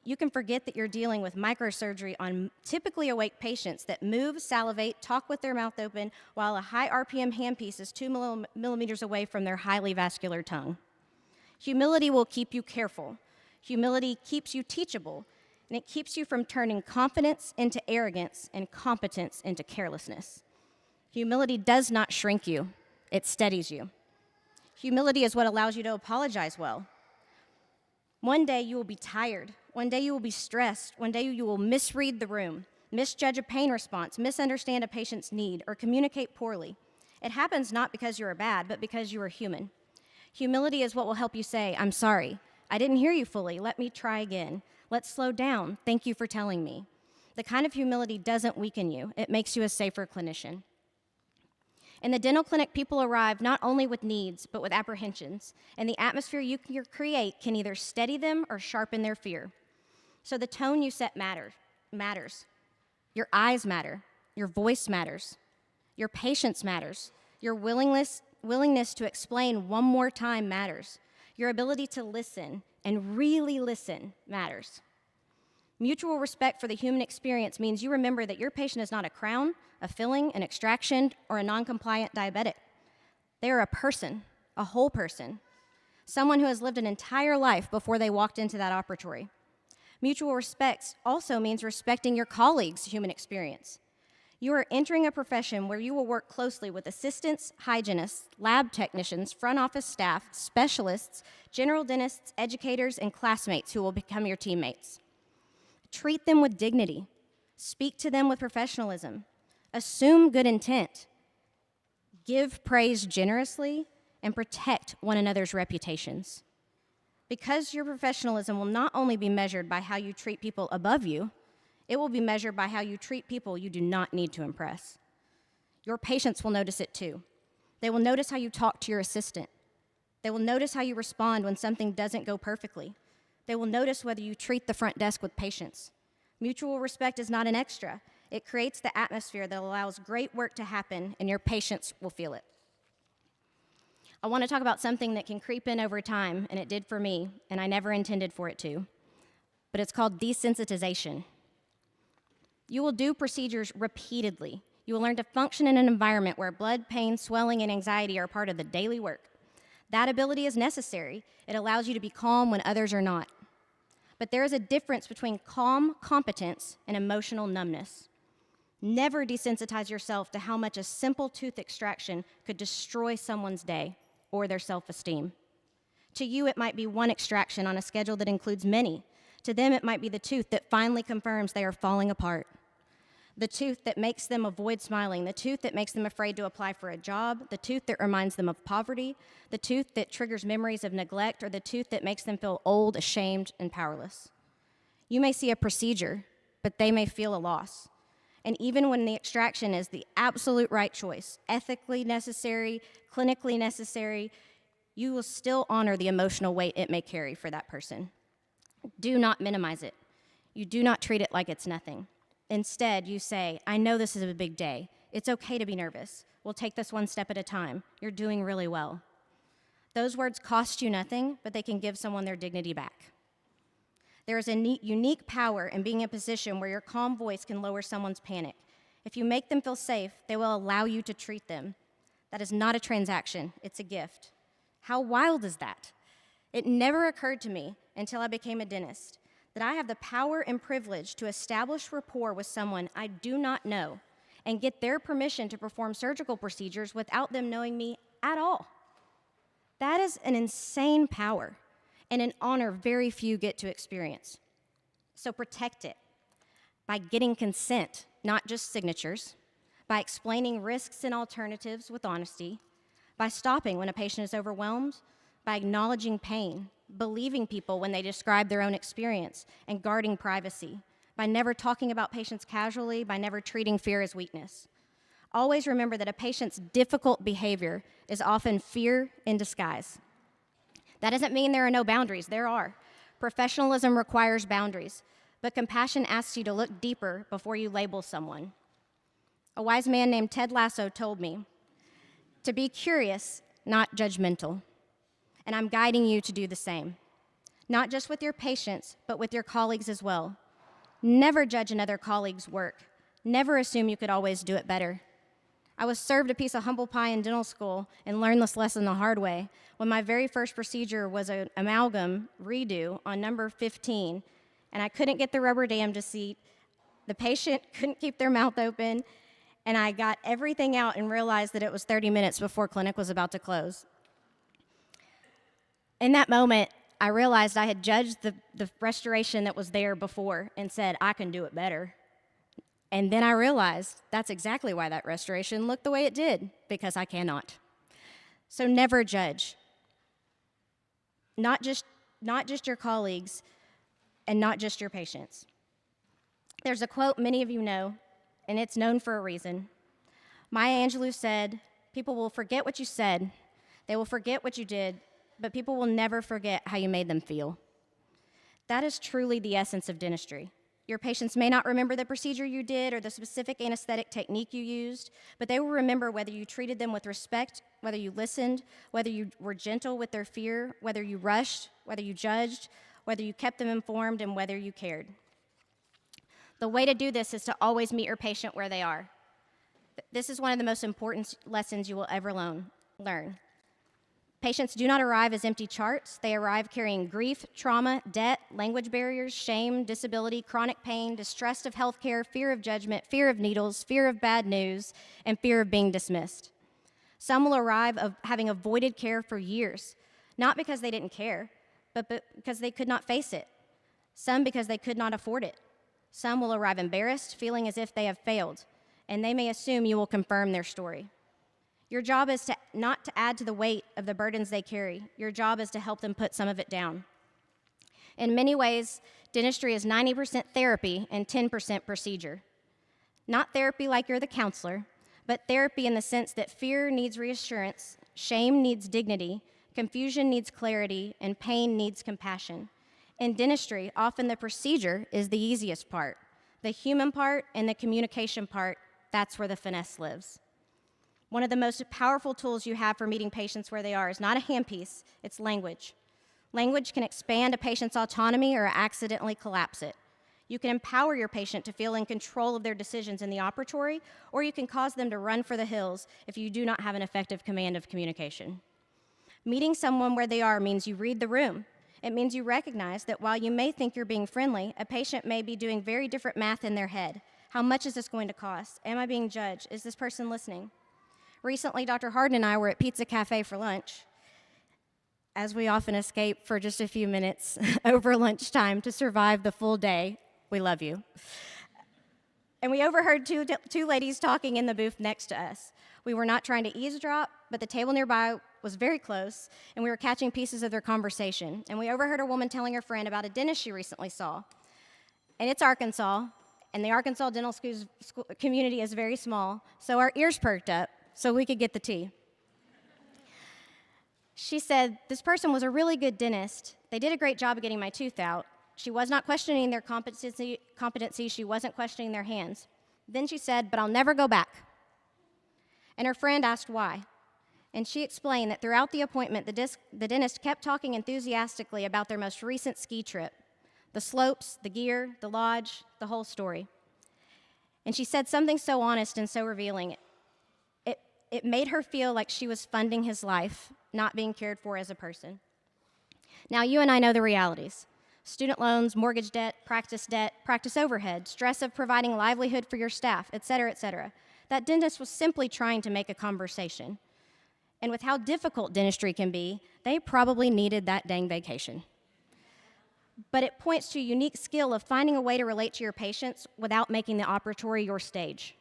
You can forget that you're dealing with microsurgery on typically awake patients that move, salivate, talk with their mouth open, while a high RPM handpiece is 2 millimeters away from their highly vascular tongue. Humility will keep you careful. Humility keeps you teachable, and it keeps you from turning confidence into arrogance and competence into carelessness. Humility does not shrink you, it steadies you. Humility is what allows you to apologize well. One day you will be tired. One day you will be stressed. One day you will misread the room, misjudge a pain response, misunderstand a patient's need, or communicate poorly. It happens not because you are bad, but because you are human. Humility is what will help you say, I'm sorry. I didn't hear you fully. Let me try again. Let's slow down. Thank you for telling me. The kind of humility doesn't weaken you. It makes you a safer clinician. In the dental clinic, people arrive not only with needs, but with apprehensions, and the atmosphere you can create can either steady them or sharpen their fear. So the tone you set matters. Your eyes matter. Your voice matters. Your patience matters. Your willingness to explain one more time matters. Your ability to listen and really listen matters. Mutual respect for the human experience means you remember that your patient is not a crown, a filling, an extraction, or a non-compliant diabetic. They are a person, a whole person, someone who has lived an entire life before they walked into that operatory. Mutual respect also means respecting your colleagues' human experience. You are entering a profession where you will work closely with assistants, hygienists, lab technicians, front office staff, specialists, general dentists, educators, and classmates who will become your teammates. Treat them with dignity. Speak to them with professionalism. Assume good intent. Give praise generously and protect one another's reputations. Because your professionalism will not only be measured by how you treat people above you, it will be measured by how you treat people you do not need to impress. Your patients will notice it too. They will notice how you talk to your assistant. They will notice how you respond when something doesn't go perfectly. They will notice whether you treat the front desk with patience. Mutual respect is not an extra. It creates the atmosphere that allows great work to happen, and your patients will feel it. I want to talk about something that can creep in over time, and it did for me, and I never intended for it to. But it's called desensitization. You will do procedures repeatedly. You will learn to function in an environment where blood, pain, swelling, and anxiety are part of the daily work. That ability is necessary. It allows you to be calm when others are not. But there is a difference between calm competence and emotional numbness. Never desensitize yourself to how much a simple tooth extraction could destroy someone's day or their self-esteem. To you, it might be one extraction on a schedule that includes many. To them, it might be the tooth that finally confirms they are falling apart. The tooth that makes them avoid smiling, the tooth that makes them afraid to apply for a job, the tooth that reminds them of poverty, the tooth that triggers memories of neglect, or the tooth that makes them feel old, ashamed, and powerless. You may see a procedure, but they may feel a loss. And even when the extraction is the absolute right choice, ethically necessary, clinically necessary, you will still honor the emotional weight it may carry for that person. Do not minimize it. You do not treat it like it's nothing. Instead, you say, I know this is a big day. It's okay to be nervous. We'll take this one step at a time. You're doing really well. Those words cost you nothing, but they can give someone their dignity back. There is a unique power in being in a position where your calm voice can lower someone's panic. If you make them feel safe, they will allow you to treat them. That is not a transaction, it's a gift. How wild is that? It never occurred to me until I became a dentist that I have the power and privilege to establish rapport with someone I do not know and get their permission to perform surgical procedures without them knowing me at all. That is an insane power and an honor very few get to experience. So protect it by getting consent, not just signatures, by explaining risks and alternatives with honesty, by stopping when a patient is overwhelmed, by acknowledging pain, believing people when they describe their own experience, and guarding privacy, by never talking about patients casually, by never treating fear as weakness. Always remember that a patient's difficult behavior is often fear in disguise. That doesn't mean there are no boundaries, there are. Professionalism requires boundaries, but compassion asks you to look deeper before you label someone. A wise man named Ted Lasso told me to be curious, not judgmental. And I'm guiding you to do the same. Not just with your patients, but with your colleagues as well. Never judge another colleague's work. Never assume you could always do it better. I was served a piece of humble pie in dental school and learned this lesson the hard way when my very first procedure was an amalgam redo on number 15, and I couldn't get the rubber dam to seat. The patient couldn't keep their mouth open, and I got everything out and realized that it was 30 minutes before clinic was about to close. In that moment, I realized I had judged the restoration that was there before and said, I can do it better. And then I realized that's exactly why that restoration looked the way it did, because I cannot. So never judge. Not just your colleagues and not just your patients. There's a quote many of you know, and it's known for a reason. Maya Angelou said, people will forget what you said, they will forget what you did, but people will never forget how you made them feel. That is truly the essence of dentistry. Your patients may not remember the procedure you did or the specific anesthetic technique you used, but they will remember whether you treated them with respect, whether you listened, whether you were gentle with their fear, whether you rushed, whether you judged, whether you kept them informed, and whether you cared. The way to do this is to always meet your patient where they are. This is one of the most important lessons you will ever learn. Patients do not arrive as empty charts. They arrive carrying grief, trauma, debt, language barriers, shame, disability, chronic pain, distrust of healthcare, fear of judgment, fear of needles, fear of bad news, and fear of being dismissed. Some will arrive of having avoided care for years, not because they didn't care, but because they could not face it. Some because they could not afford it. Some will arrive embarrassed, feeling as if they have failed, and they may assume you will confirm their story. Your job is not to add to the weight of the burdens they carry. Your job is to help them put some of it down. In many ways, dentistry is 90% therapy and 10% procedure. Not therapy like you're the counselor, but therapy in the sense that fear needs reassurance, shame needs dignity, confusion needs clarity, and pain needs compassion. In dentistry, often the procedure is the easiest part. The human part and the communication part, that's where the finesse lives. One of the most powerful tools you have for meeting patients where they are is not a handpiece, it's language. Language can expand a patient's autonomy or accidentally collapse it. You can empower your patient to feel in control of their decisions in the operatory, or you can cause them to run for the hills if you do not have an effective command of communication. Meeting someone where they are means you read the room. It means you recognize that while you may think you're being friendly, a patient may be doing very different math in their head. How much is this going to cost? Am I being judged? Is this person listening? Recently, Dr. Harden and I were at Pizza Cafe for lunch, as we often escape for just a few minutes over lunchtime to survive the full day. We love you. And we overheard two ladies talking in the booth next to us. We were not trying to eavesdrop, but the table nearby was very close, and we were catching pieces of their conversation. And we overheard a woman telling her friend about a dentist she recently saw. And it's Arkansas, and the Arkansas dental school community is very small, so our ears perked up so we could get the tea. She said, this person was a really good dentist. They did a great job of getting my tooth out. She was not questioning their competency. She wasn't questioning their hands. Then she said, but I'll never go back. And her friend asked why. And she explained that throughout the appointment, the dentist kept talking enthusiastically about their most recent ski trip, the slopes, the gear, the lodge, the whole story. And she said something so honest and so revealing. It made her feel like she was funding his life, not being cared for as a person. Now, you and I know the realities. Student loans, mortgage debt, practice overhead, stress of providing livelihood for your staff, et cetera, et cetera. That dentist was simply trying to make a conversation. And with how difficult dentistry can be, they probably needed that dang vacation. But it points to a unique skill of finding a way to relate to your patients without making the operatory your stage.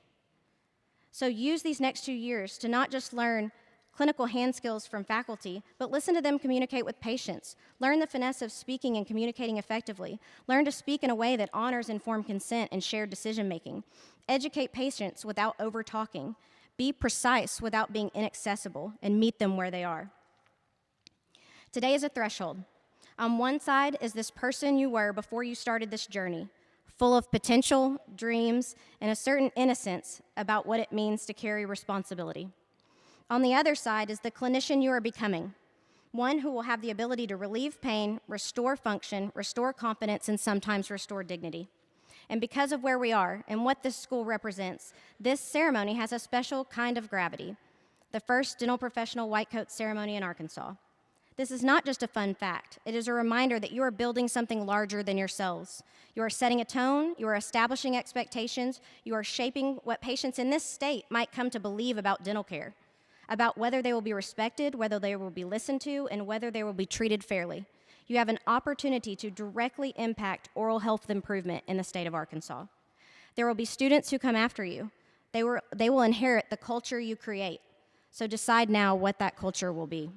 So use these next 2 years to not just learn clinical hand skills from faculty, but listen to them communicate with patients. Learn the finesse of speaking and communicating effectively. Learn to speak in a way that honors informed consent and shared decision-making. Educate patients without over-talking. Be precise without being inaccessible, and meet them where they are. Today is a threshold. On one side is this person you were before you started this journey, full of potential, dreams, and a certain innocence about what it means to carry responsibility. On the other side is the clinician you are becoming, one who will have the ability to relieve pain, restore function, restore confidence, and sometimes restore dignity. And because of where we are and what this school represents, this ceremony has a special kind of gravity, the first dental professional white coat ceremony in Arkansas. This is not just a fun fact. It is a reminder that you are building something larger than yourselves. You are setting a tone, you are establishing expectations, you are shaping what patients in this state might come to believe about dental care, about whether they will be respected, whether they will be listened to, and whether they will be treated fairly. You have an opportunity to directly impact oral health improvement in the state of Arkansas. There will be students who come after you. They will inherit the culture you create. So decide now what that culture will be.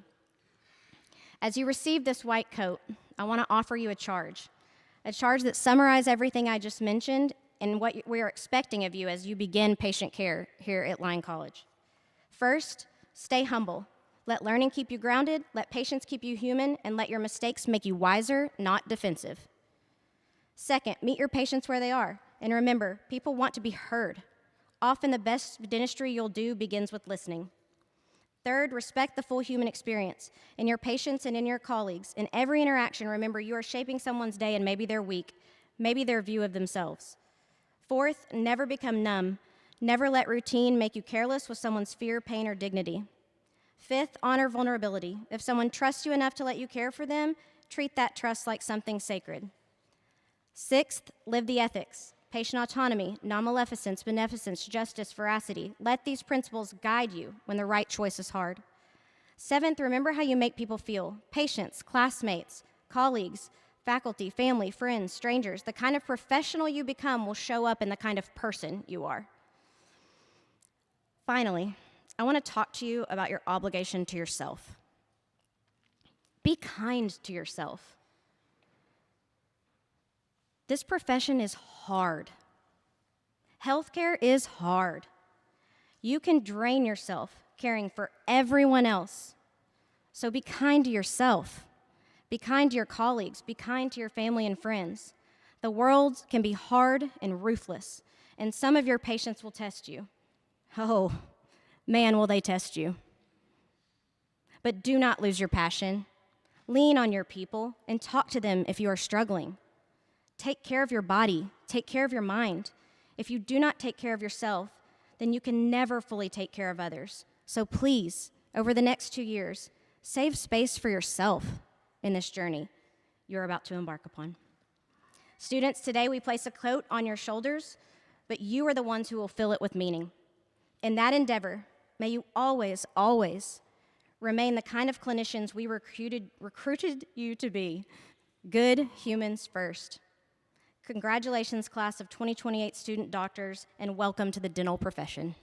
As you receive this white coat, I want to offer you a charge that summarizes everything I just mentioned and what we are expecting of you as you begin patient care here at Lyon College. First, stay humble. Let learning keep you grounded, let patience keep you human, and let your mistakes make you wiser, not defensive. Second, meet your patients where they are. And remember, people want to be heard. Often the best dentistry you'll do begins with listening. Third, respect the full human experience in your patients and in your colleagues. In every interaction, remember you are shaping someone's day and maybe their week, maybe their view of themselves. Fourth, never become numb. Never let routine make you careless with someone's fear, pain, or dignity. Fifth, honor vulnerability. If someone trusts you enough to let you care for them, treat that trust like something sacred. Sixth, live the ethics. Patient autonomy, non-maleficence, beneficence, justice, veracity. Let these principles guide you when the right choice is hard. Seventh, remember how you make people feel. Patients, classmates, colleagues, faculty, family, friends, strangers. The kind of professional you become will show up in the kind of person you are. Finally, I want to talk to you about your obligation to yourself. Be kind to yourself. This profession is hard. Healthcare is hard. You can drain yourself caring for everyone else. So be kind to yourself. Be kind to your colleagues. Be kind to your family and friends. The world can be hard and ruthless, and some of your patients will test you. Oh, man, will they test you. But do not lose your passion. Lean on your people and talk to them if you are struggling. Take care of your body. Take care of your mind. If you do not take care of yourself, then you can never fully take care of others. So please, over the next 2 years, save space for yourself in this journey you're about to embark upon. Students, today we place a coat on your shoulders, but you are the ones who will fill it with meaning. In that endeavor, may you always, always remain the kind of clinicians we recruited you to be. Good humans first. Congratulations, class of 2028 student doctors, and welcome to the dental profession.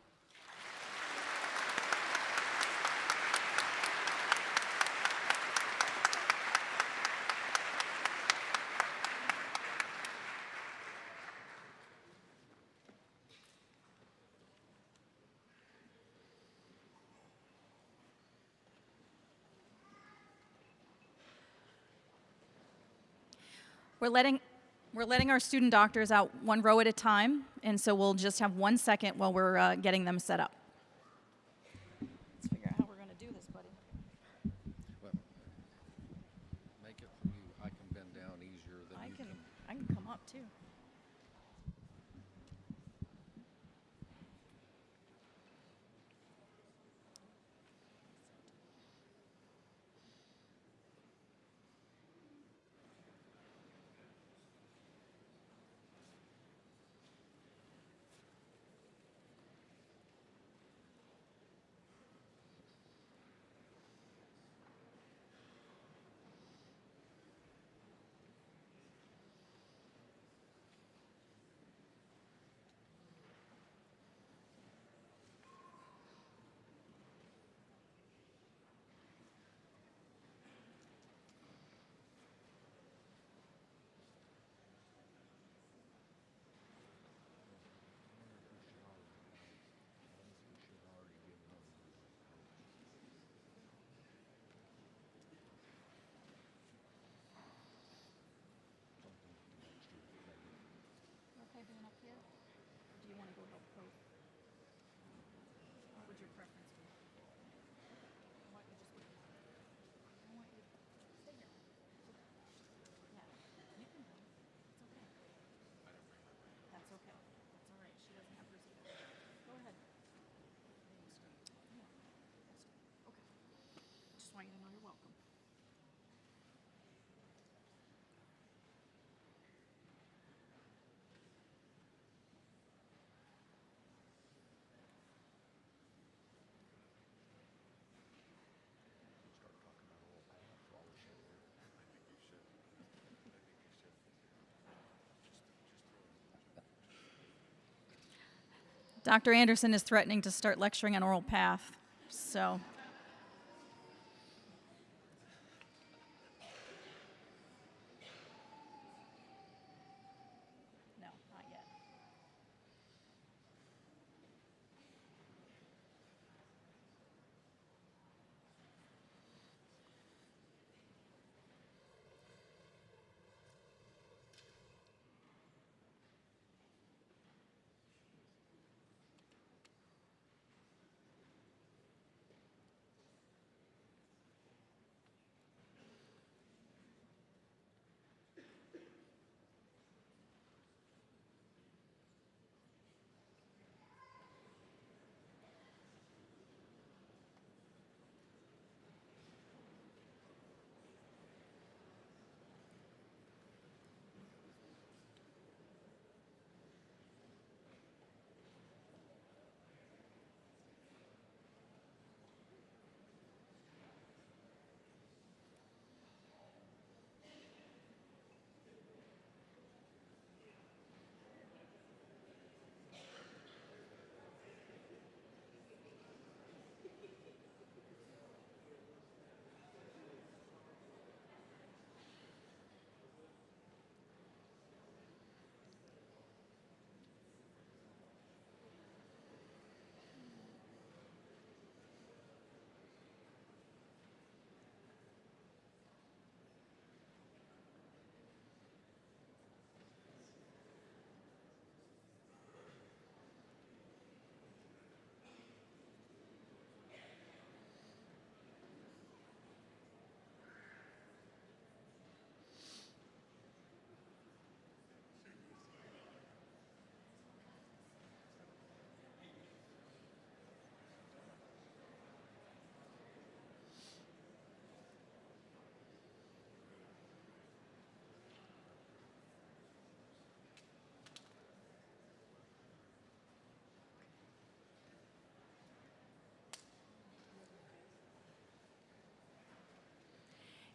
We're letting our student doctors out one row at a time, and so we'll just have 1 second while we're getting them set up. Let's figure out how we're going to do this, buddy. Well, make it for you. I can bend down easier than you can. I can come up too. Just want you to know you're welcome. Dr. Anderson is threatening to start lecturing on oral path, so. No, not yet.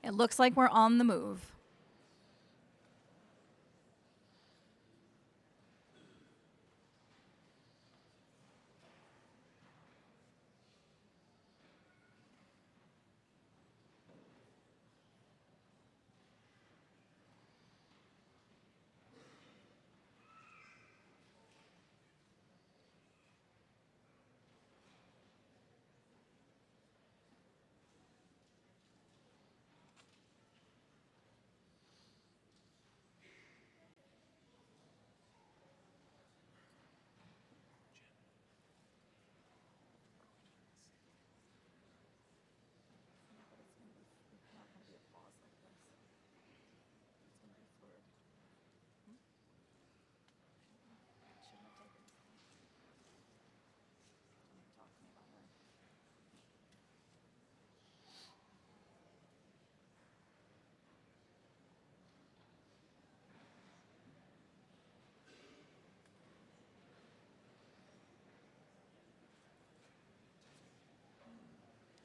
It looks like we're on the move.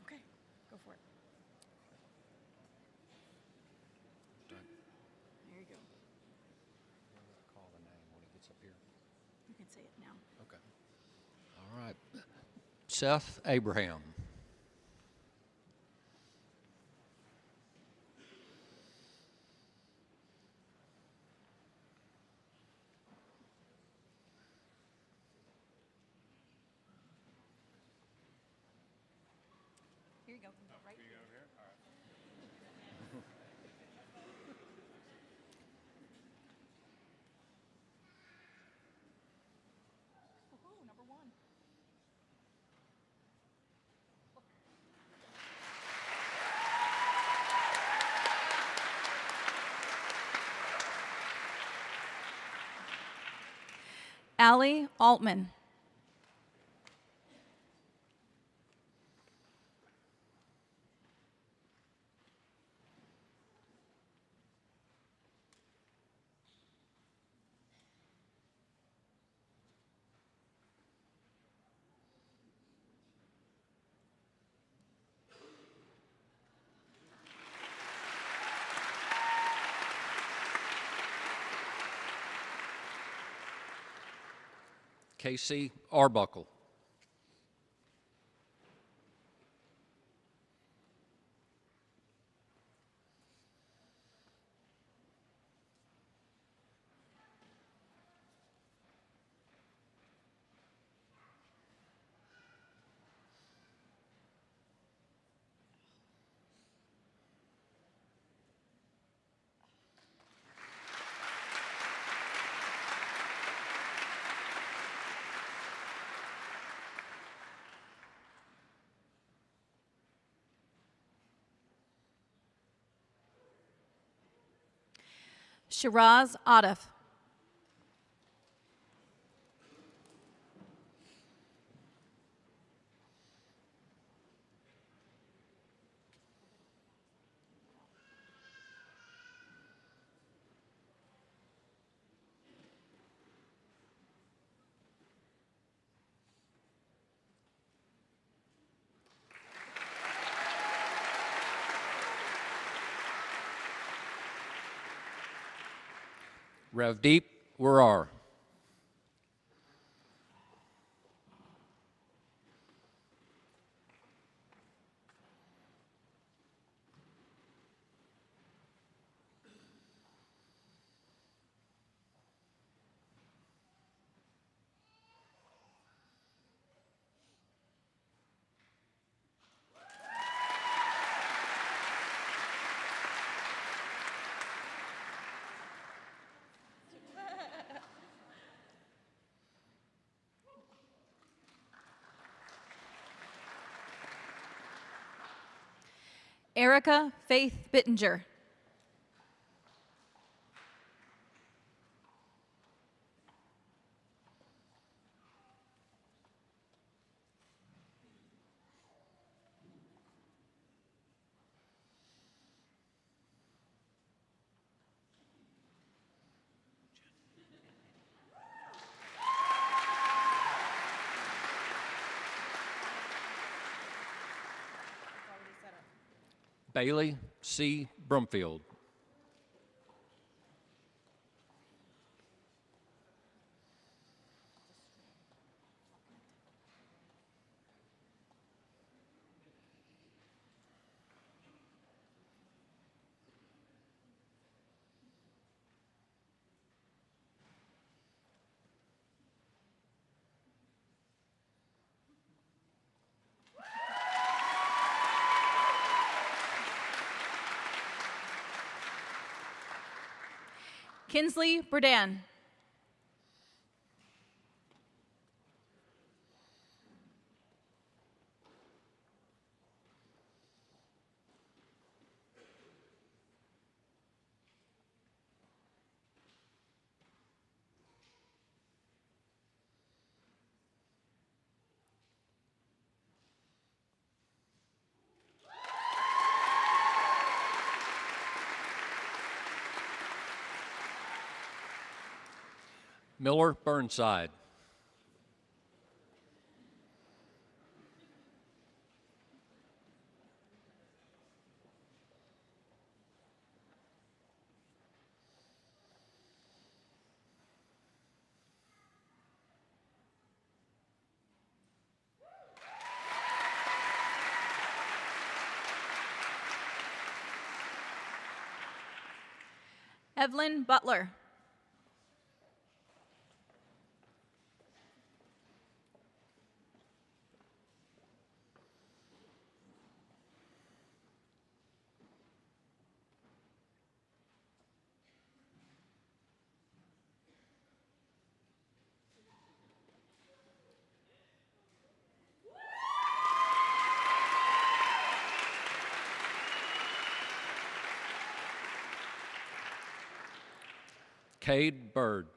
Okay, go for it. There you go. Call the name when it gets up here. You can say it now. Okay. All right. Seth Abraham. Here you go. Right here. Woohoo, number one. Allie Altman. Casey Arbuckle. Shiraz Atif. Ravdeep Warar. Erica Faith Bittinger. Bailey C. Brumfield. Kinsley Burdan. Miller Burnside. Evelyn Butler. Cade Bird.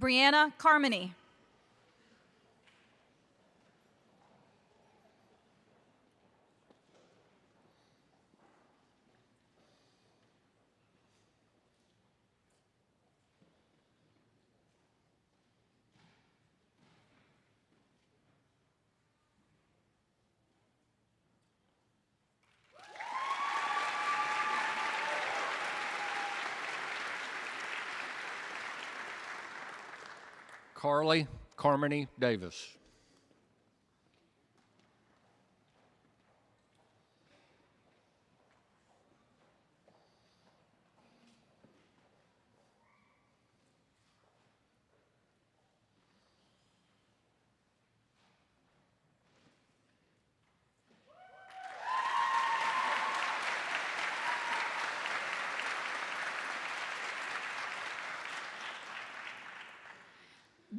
Brianna Carmody. Carly Carmony Davis.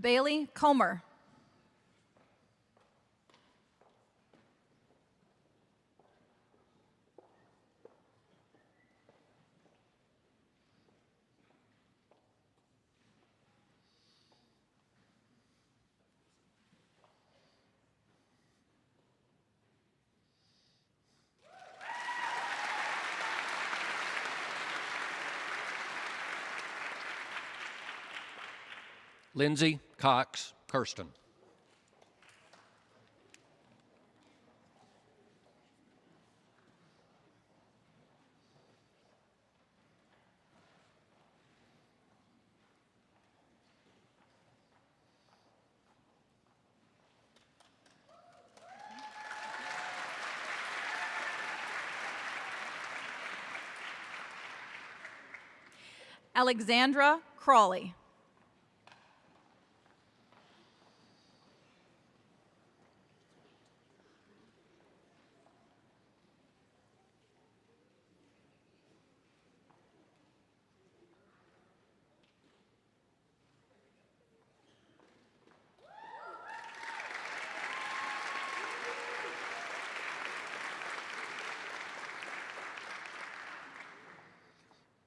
Bailey Comer. Lindsay Cox Kirsten. Alexandra Crawley.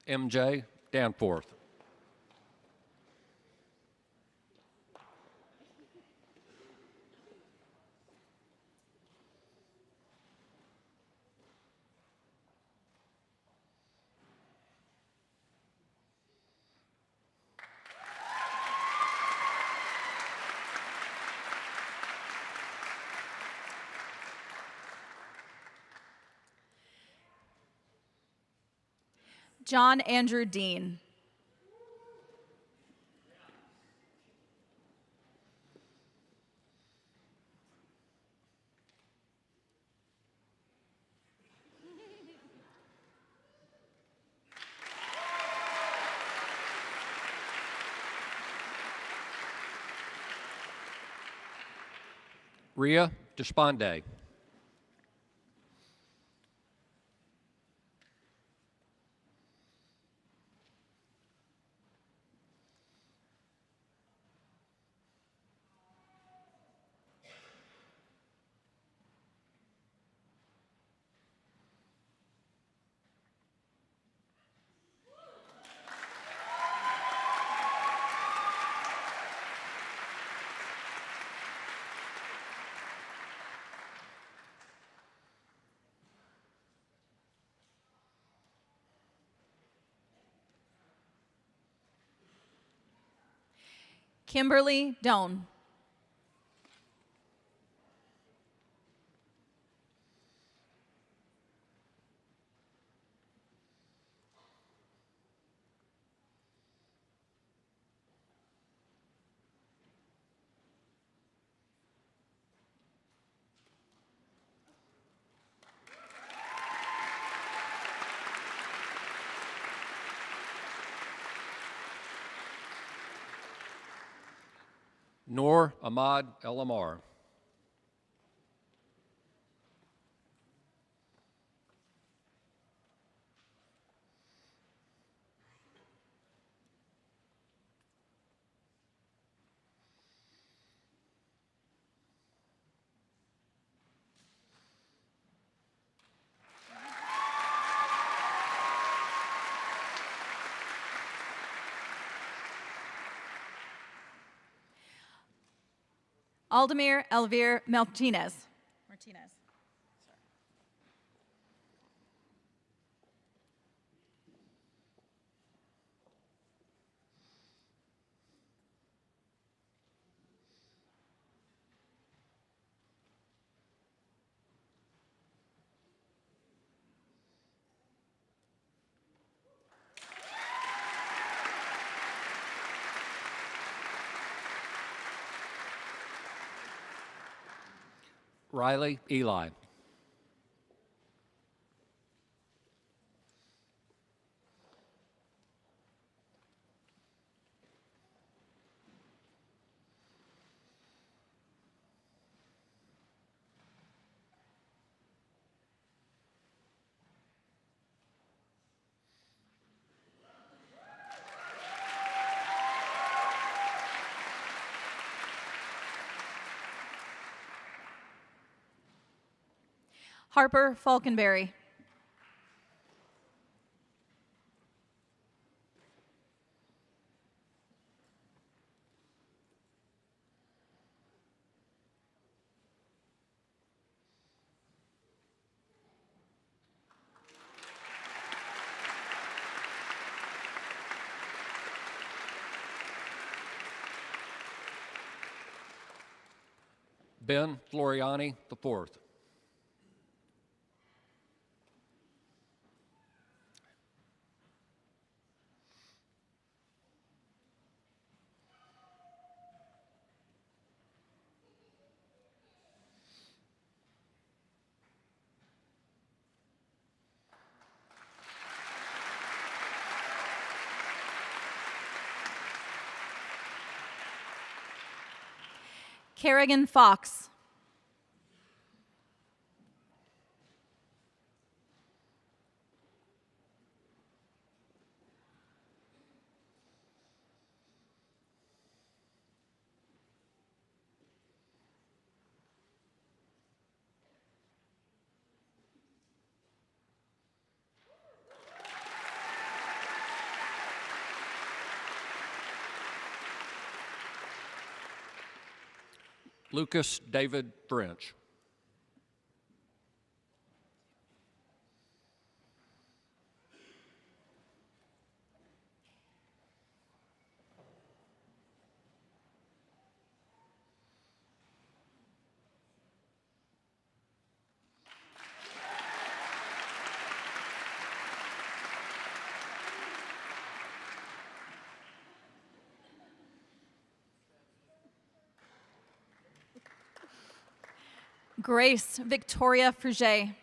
MJ Danforth. John Andrew Dean. Ria Despande. Kimberly Doan. Noor Ahmad Elamar. Aldemir Elvir Martinez. Riley Eli. Harper Falconberry. Ben Floriani IV. Kerrigan Fox. Lucas David French. Grace Victoria Fruget.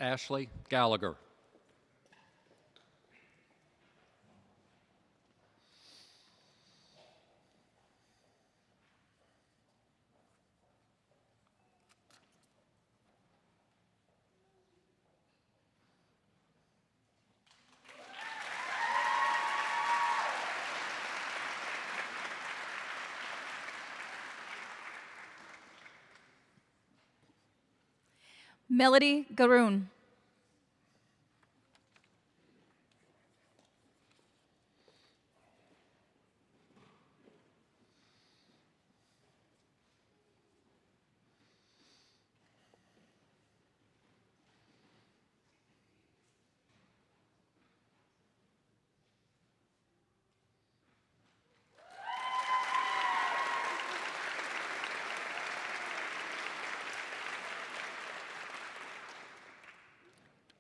Ashley Gallagher. Melody Garoon.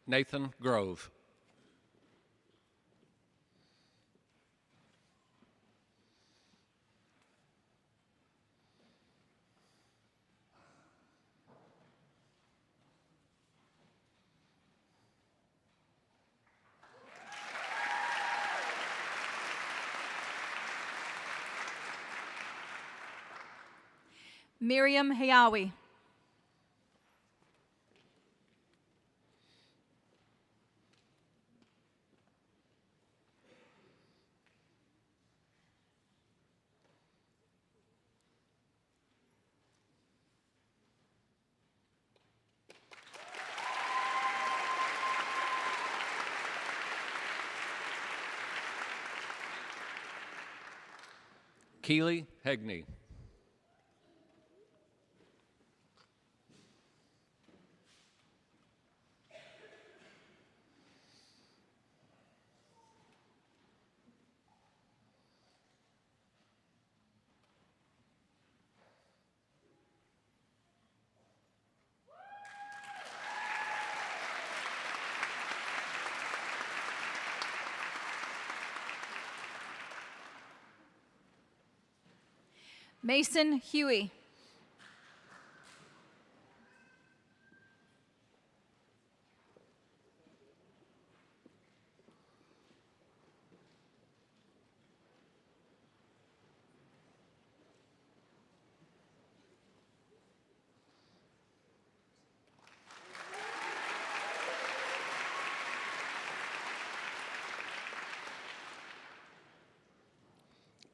Nathan Grove. Miriam Hayawi. Keely Hegney. Mason Huey.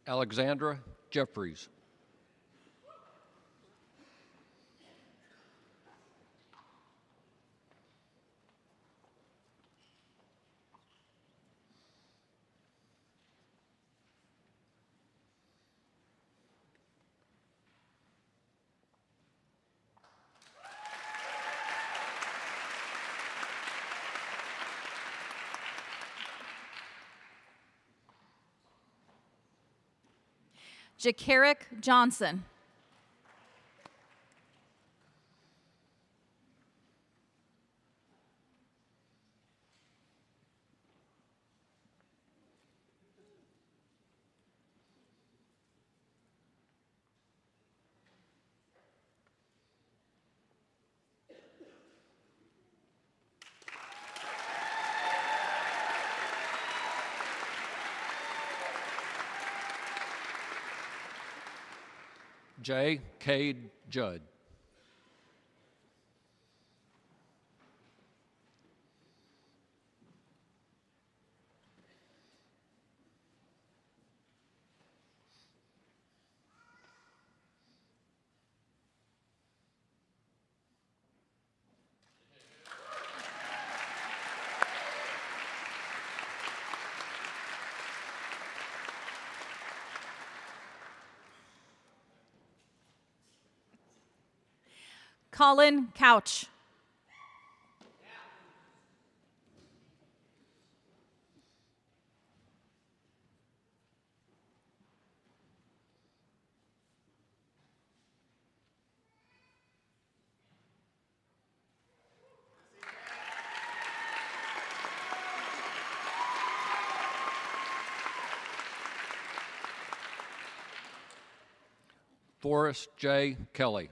Alexandra Jeffries. Jakarick Johnson. J. Cade Judd. Colin Couch. Forrest J. Kelly.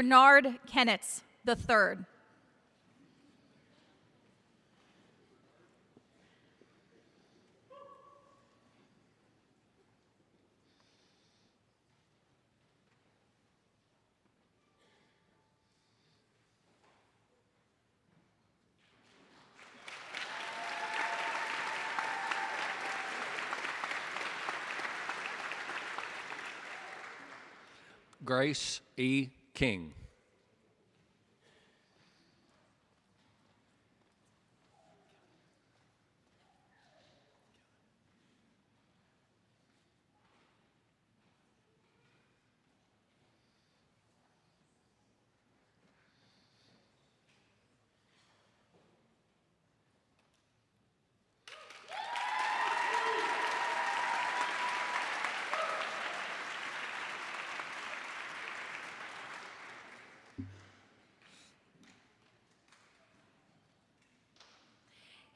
Bernard Kennitz III. Grace E. King.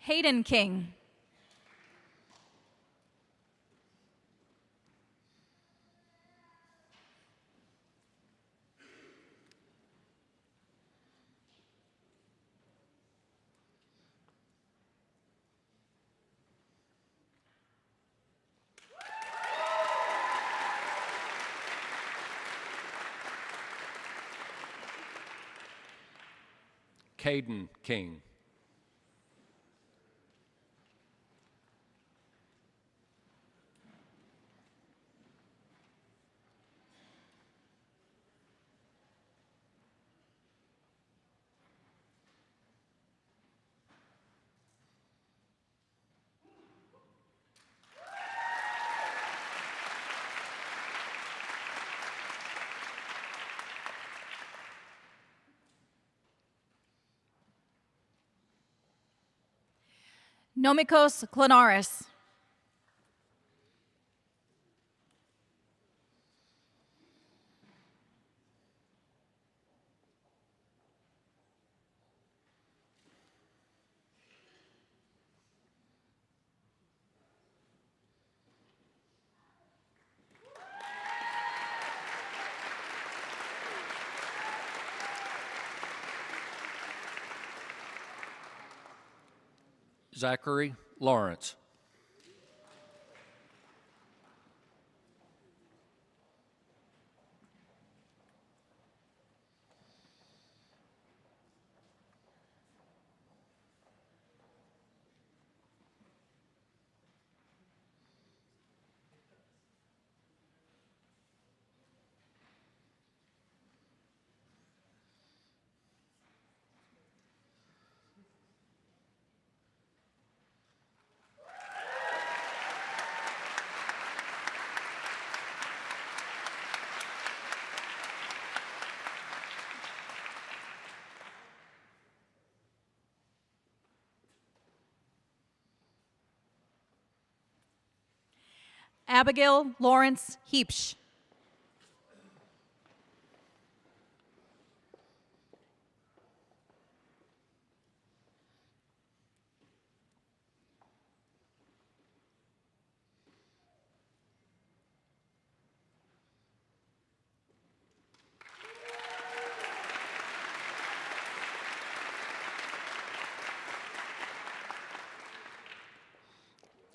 Hayden King. Caden King. Nomikos Klanaris. Zachary Lawrence. Abigail Lawrence Heapsch.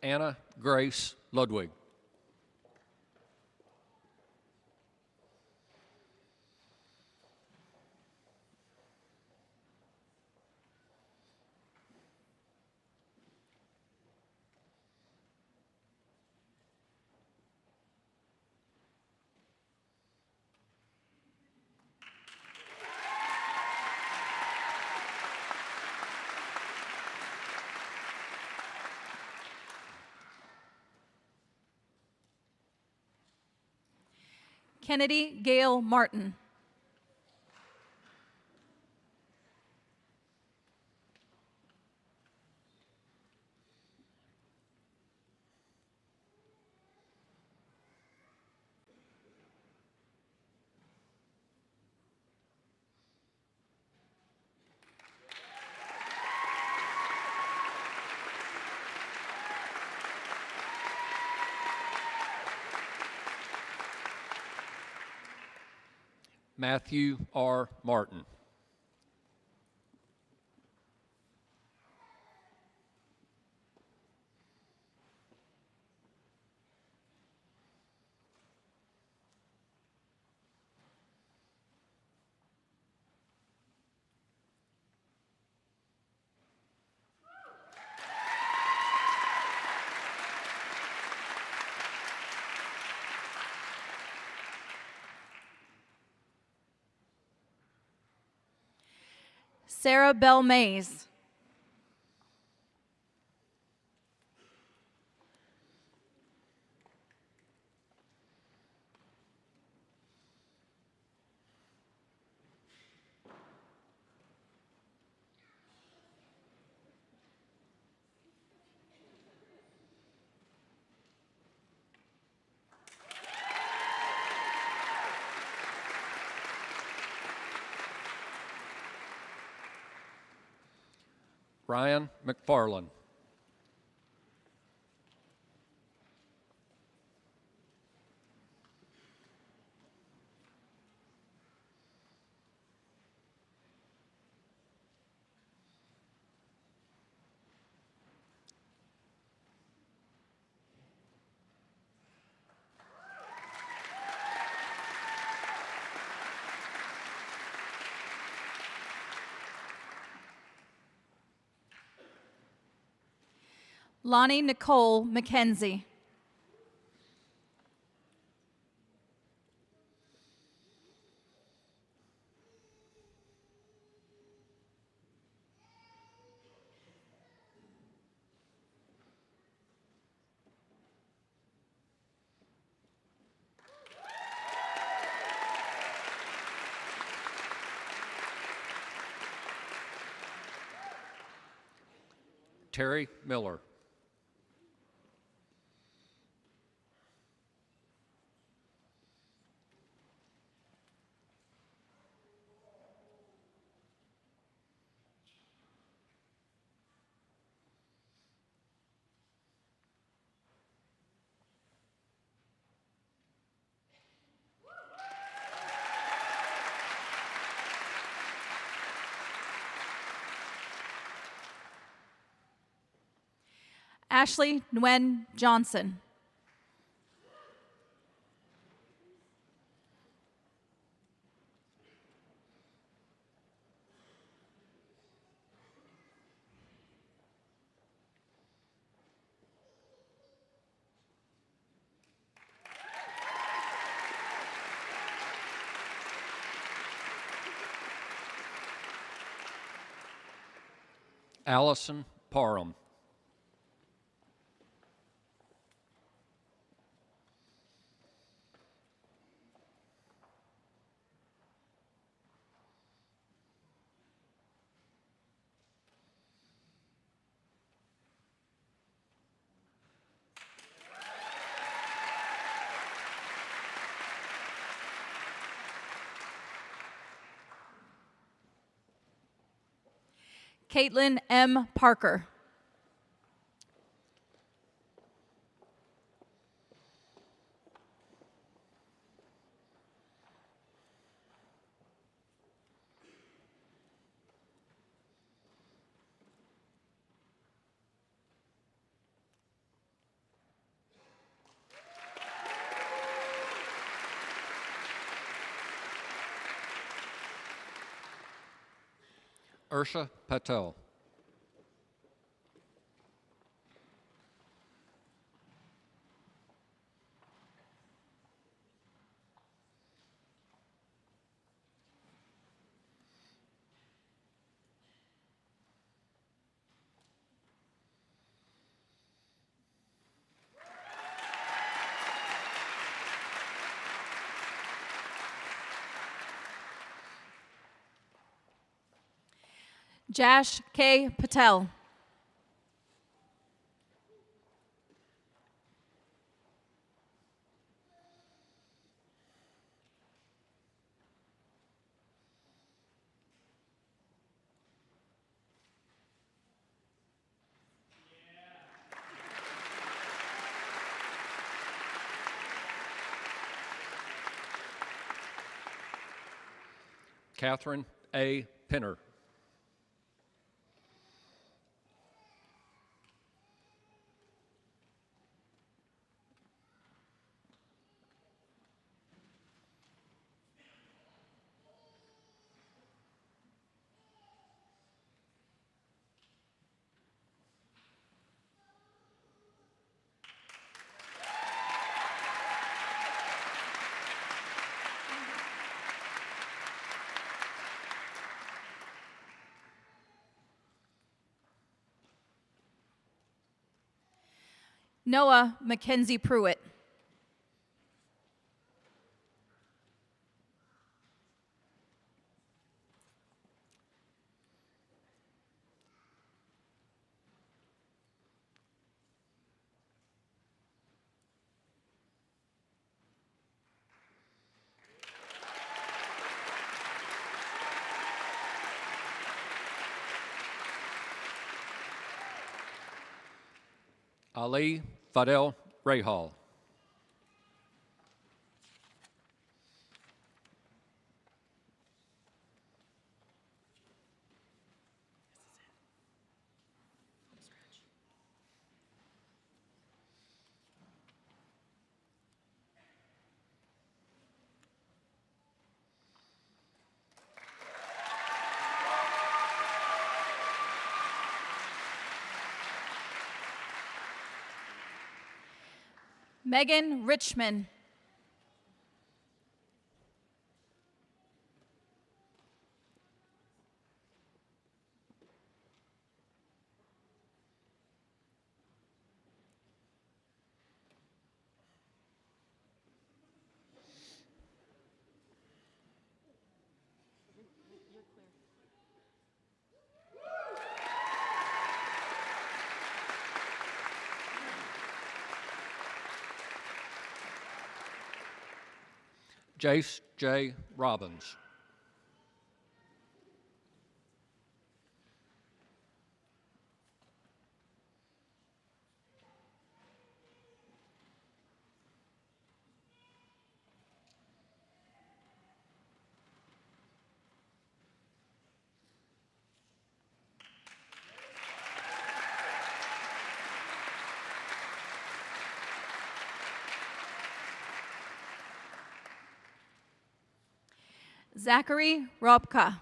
Anna Grace Ludwig. Kennedy Gail Martin. Matthew R. Martin. Sarah Bell Mays. Ryan McFarland. Lonnie Nicole McKenzie. Terry Miller. Ashley Nguyen Johnson. Allison Parham. Caitlin M. Parker. Ursha Patel. Jash K. Patel. Catherine A. Pinner. Noah Mackenzie Pruitt. Ali Fadel Rahal. Megan Richmond. Jace J. Robbins. Zachary Robka.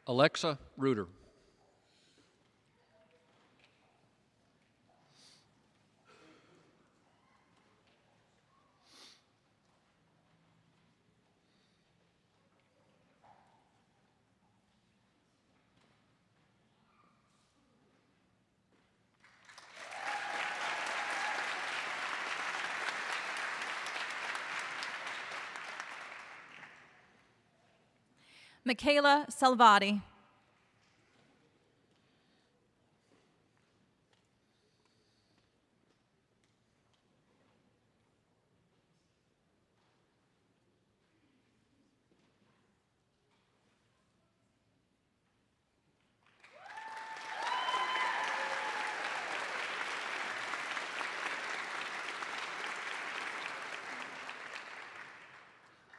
Alexa Reuter. Michaela Salvati.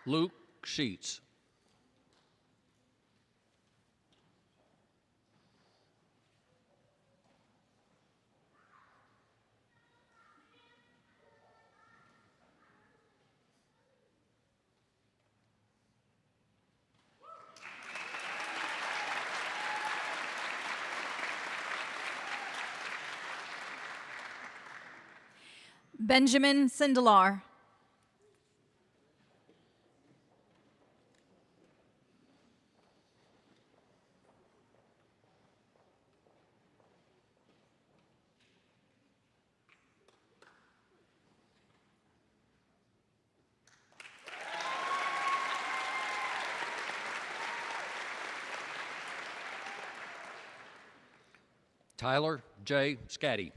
Luke Sheets. Benjamin Sindelar. Tyler J. Scatty.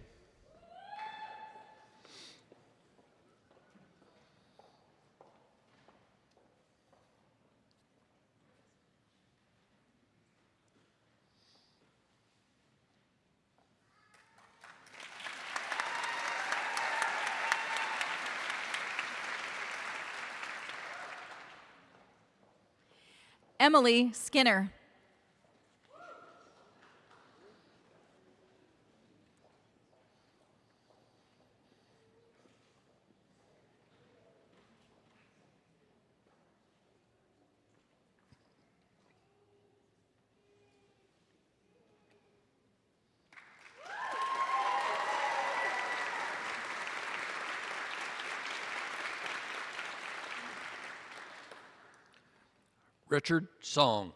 Emily Skinner. Richard Song.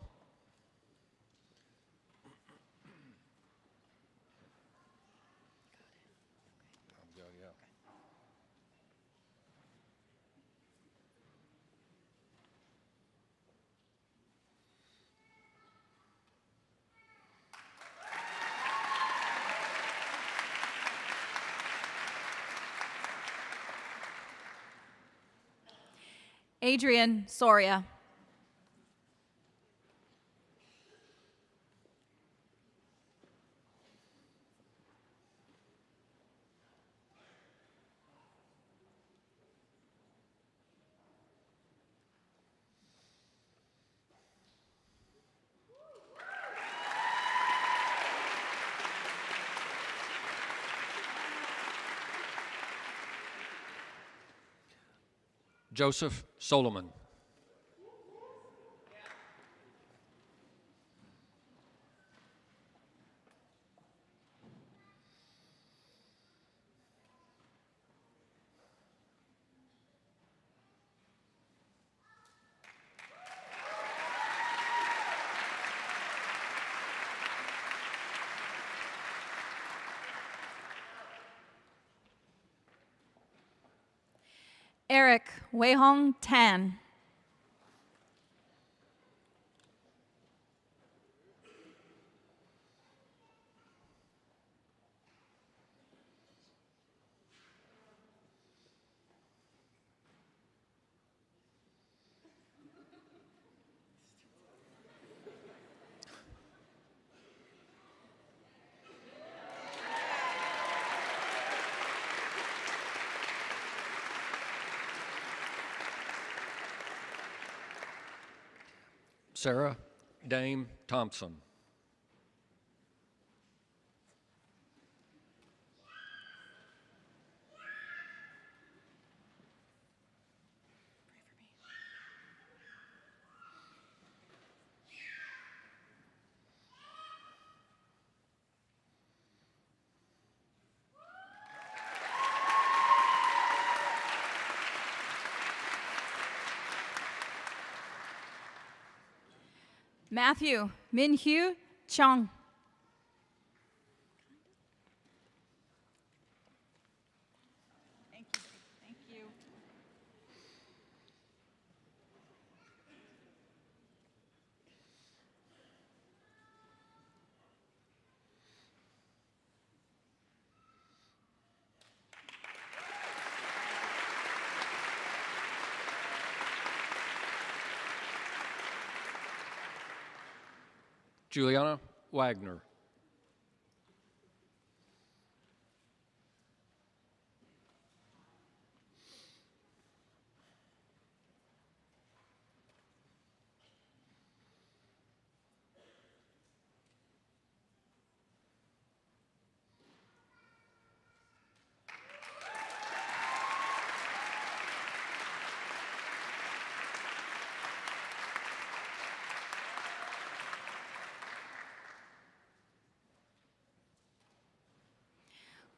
Adrian Soria. Joseph Solomon. Eric Weihong Tan. Sarah Dame Thompson. Matthew Min-Hugh Chung. Thank you. Thank you. Juliana Wagner.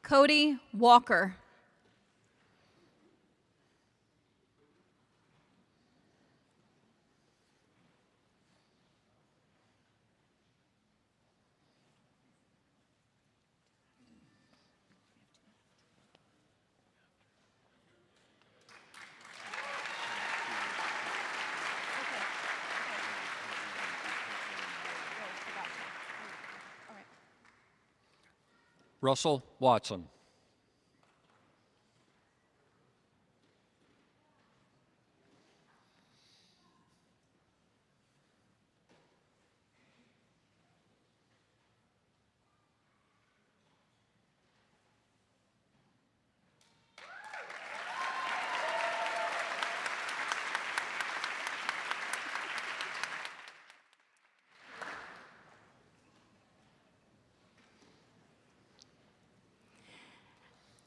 Cody Walker. Russell Watson.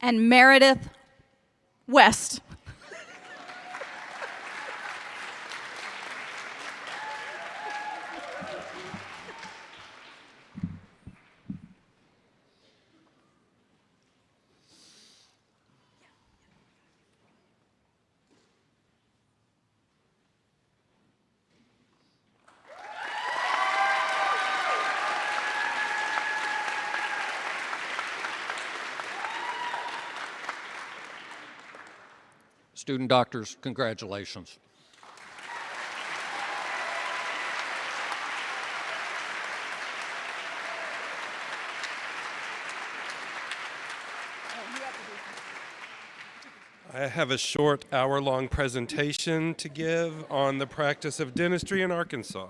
And Meredith West. Student doctors, congratulations. I have a short hour-long presentation to give on the practice of dentistry in Arkansas.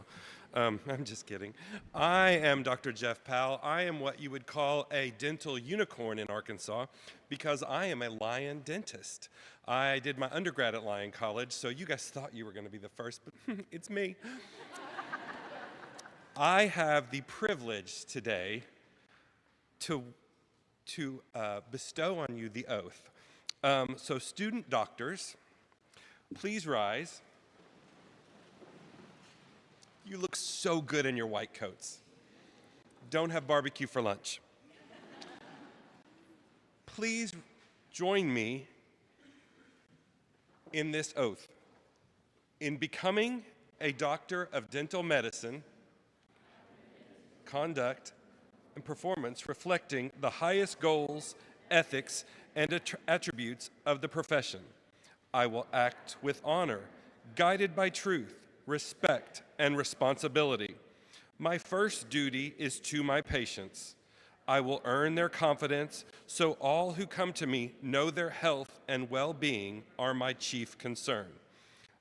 I'm just kidding. I am Dr. Jeff Powell. I am what you would call a dental unicorn in Arkansas because I am a Lyon dentist. I did my undergrad at Lyon College, so you guys thought you were going to be the first, but it's me. I have the privilege today to bestow on you the oath. So student doctors, Please rise. You look so good in your white coats. Don't have barbecue for lunch. Please join me in this oath. In becoming a doctor of dental medicine, conduct, and performance reflecting the highest goals, ethics, and attributes of the profession, I will act with honor, guided by truth, respect, and responsibility. My first duty is to my patients. I will earn their confidence so all who come to me know their health and well-being are my chief concern.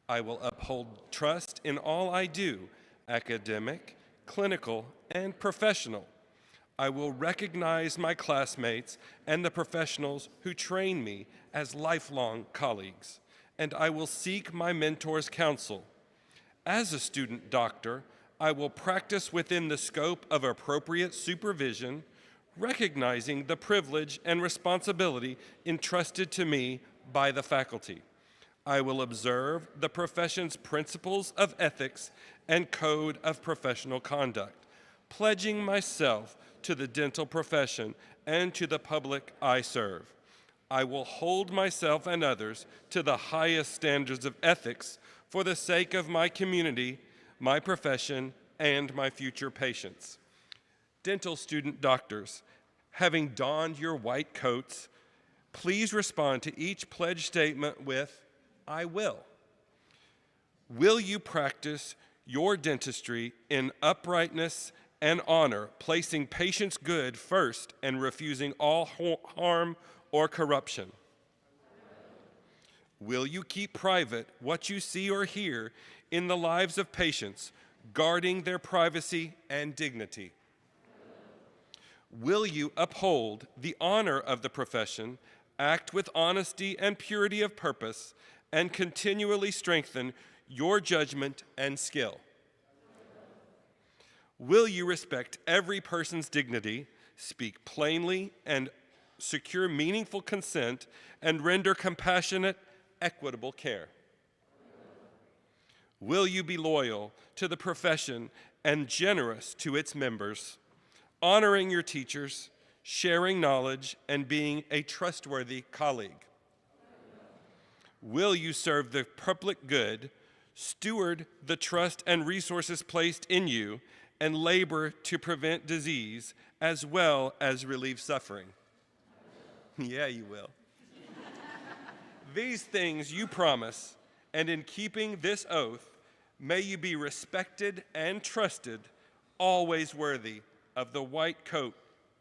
I will uphold trust in all I do, academic, clinical, and professional. I will recognize my classmates and the professionals who train me as lifelong colleagues, and I will seek my mentor's counsel. As a student doctor, I will practice within the scope of appropriate supervision, recognizing the privilege and responsibility entrusted to me by the faculty. I will observe the profession's principles of ethics and code of professional conduct, pledging myself to the dental profession and to the public I serve. I will hold myself and others to the highest standards of ethics for the sake of my community, my profession, and my future patients. Dental student doctors, having donned your white coats, please respond to each pledge statement with, I will. Will you practice your dentistry in uprightness and honor, placing patients' good first and refusing all harm or corruption? Will you keep private what you see or hear in the lives of patients, guarding their privacy and dignity? Will you uphold the honor of the profession, act with honesty and purity of purpose, and continually strengthen your judgment and skill? Will you respect every person's dignity, speak plainly and secure meaningful consent, and render compassionate, equitable care? Will you be loyal to the profession and generous to its members, honoring your teachers, sharing knowledge, and being a trustworthy colleague? Will you serve the public good, steward the trust and resources placed in you, and labor to prevent disease as well as relieve suffering? Yeah, you will. These things you promise, and in keeping this oath, may you be respected and trusted, always worthy of the white coat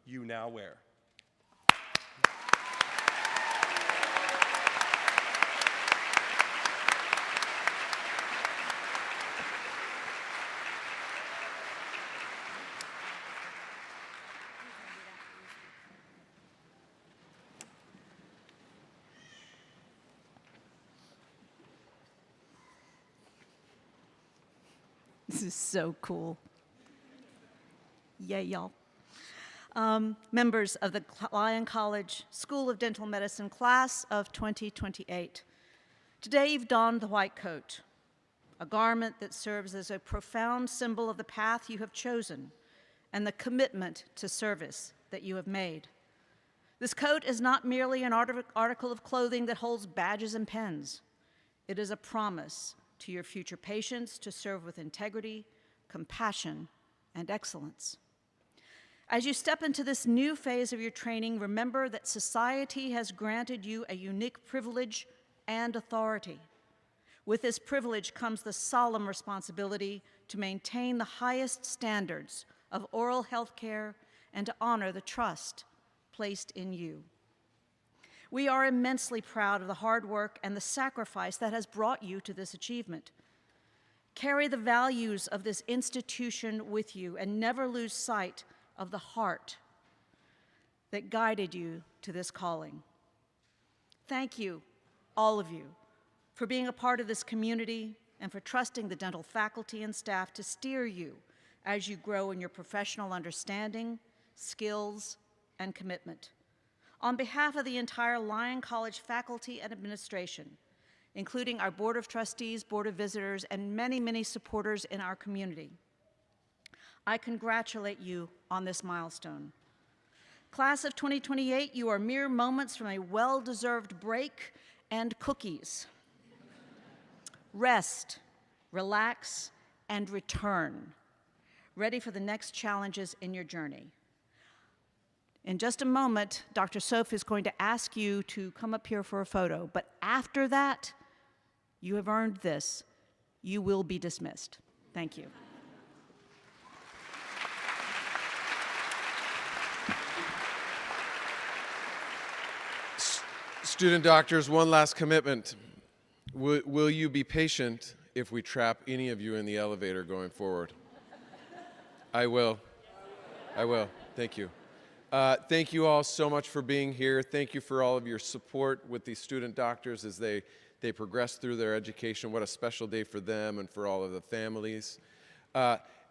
you now wear. This is so cool. Yay, y'all. Members of the Lyon College School of Dental Medicine class of 2028. Today you've donned the white coat, a garment that serves as a profound symbol of the path you have chosen and the commitment to service that you have made. This coat is not merely an article of clothing that holds badges and pens. It is a promise to your future patients to serve with integrity, compassion, and excellence. As you step into this new phase of your training, remember that society has granted you a unique privilege and authority. With this privilege comes the solemn responsibility to maintain the highest standards of oral health care and to honor the trust placed in you. We are immensely proud of the hard work and the sacrifice that has brought you to this achievement. Carry the values of this institution with you and never lose sight of the heart that guided you to this calling. Thank you, all of you, for being a part of this community and for trusting the dental faculty and staff to steer you as you grow in your professional understanding, skills, and commitment. On behalf of the entire Lyon College faculty and administration, including our Board of Trustees, Board of Visitors, and many, many supporters in our community. I congratulate you on this milestone. Class of 2028, you are mere moments from a well-deserved break and cookies. Rest, relax, and return, ready for the next challenges in your journey. In just a moment, Dr. Soph is going to ask you to come up here for a photo, but after that, you have earned this. You will be dismissed. Thank you. Student doctors, one last commitment. Will you be patient if we trap any of you in the elevator going forward? I will. I will. Thank you. Thank you all so much for being here. Thank you for all of your support with these student doctors as they progress through their education. What a special day for them and for all of the families.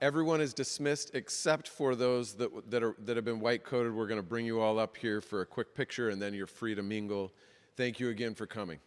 Everyone is dismissed except for those that have been white-coated. We're going to bring you all up here for a quick picture, and then you're free to mingle. Thank you again for coming.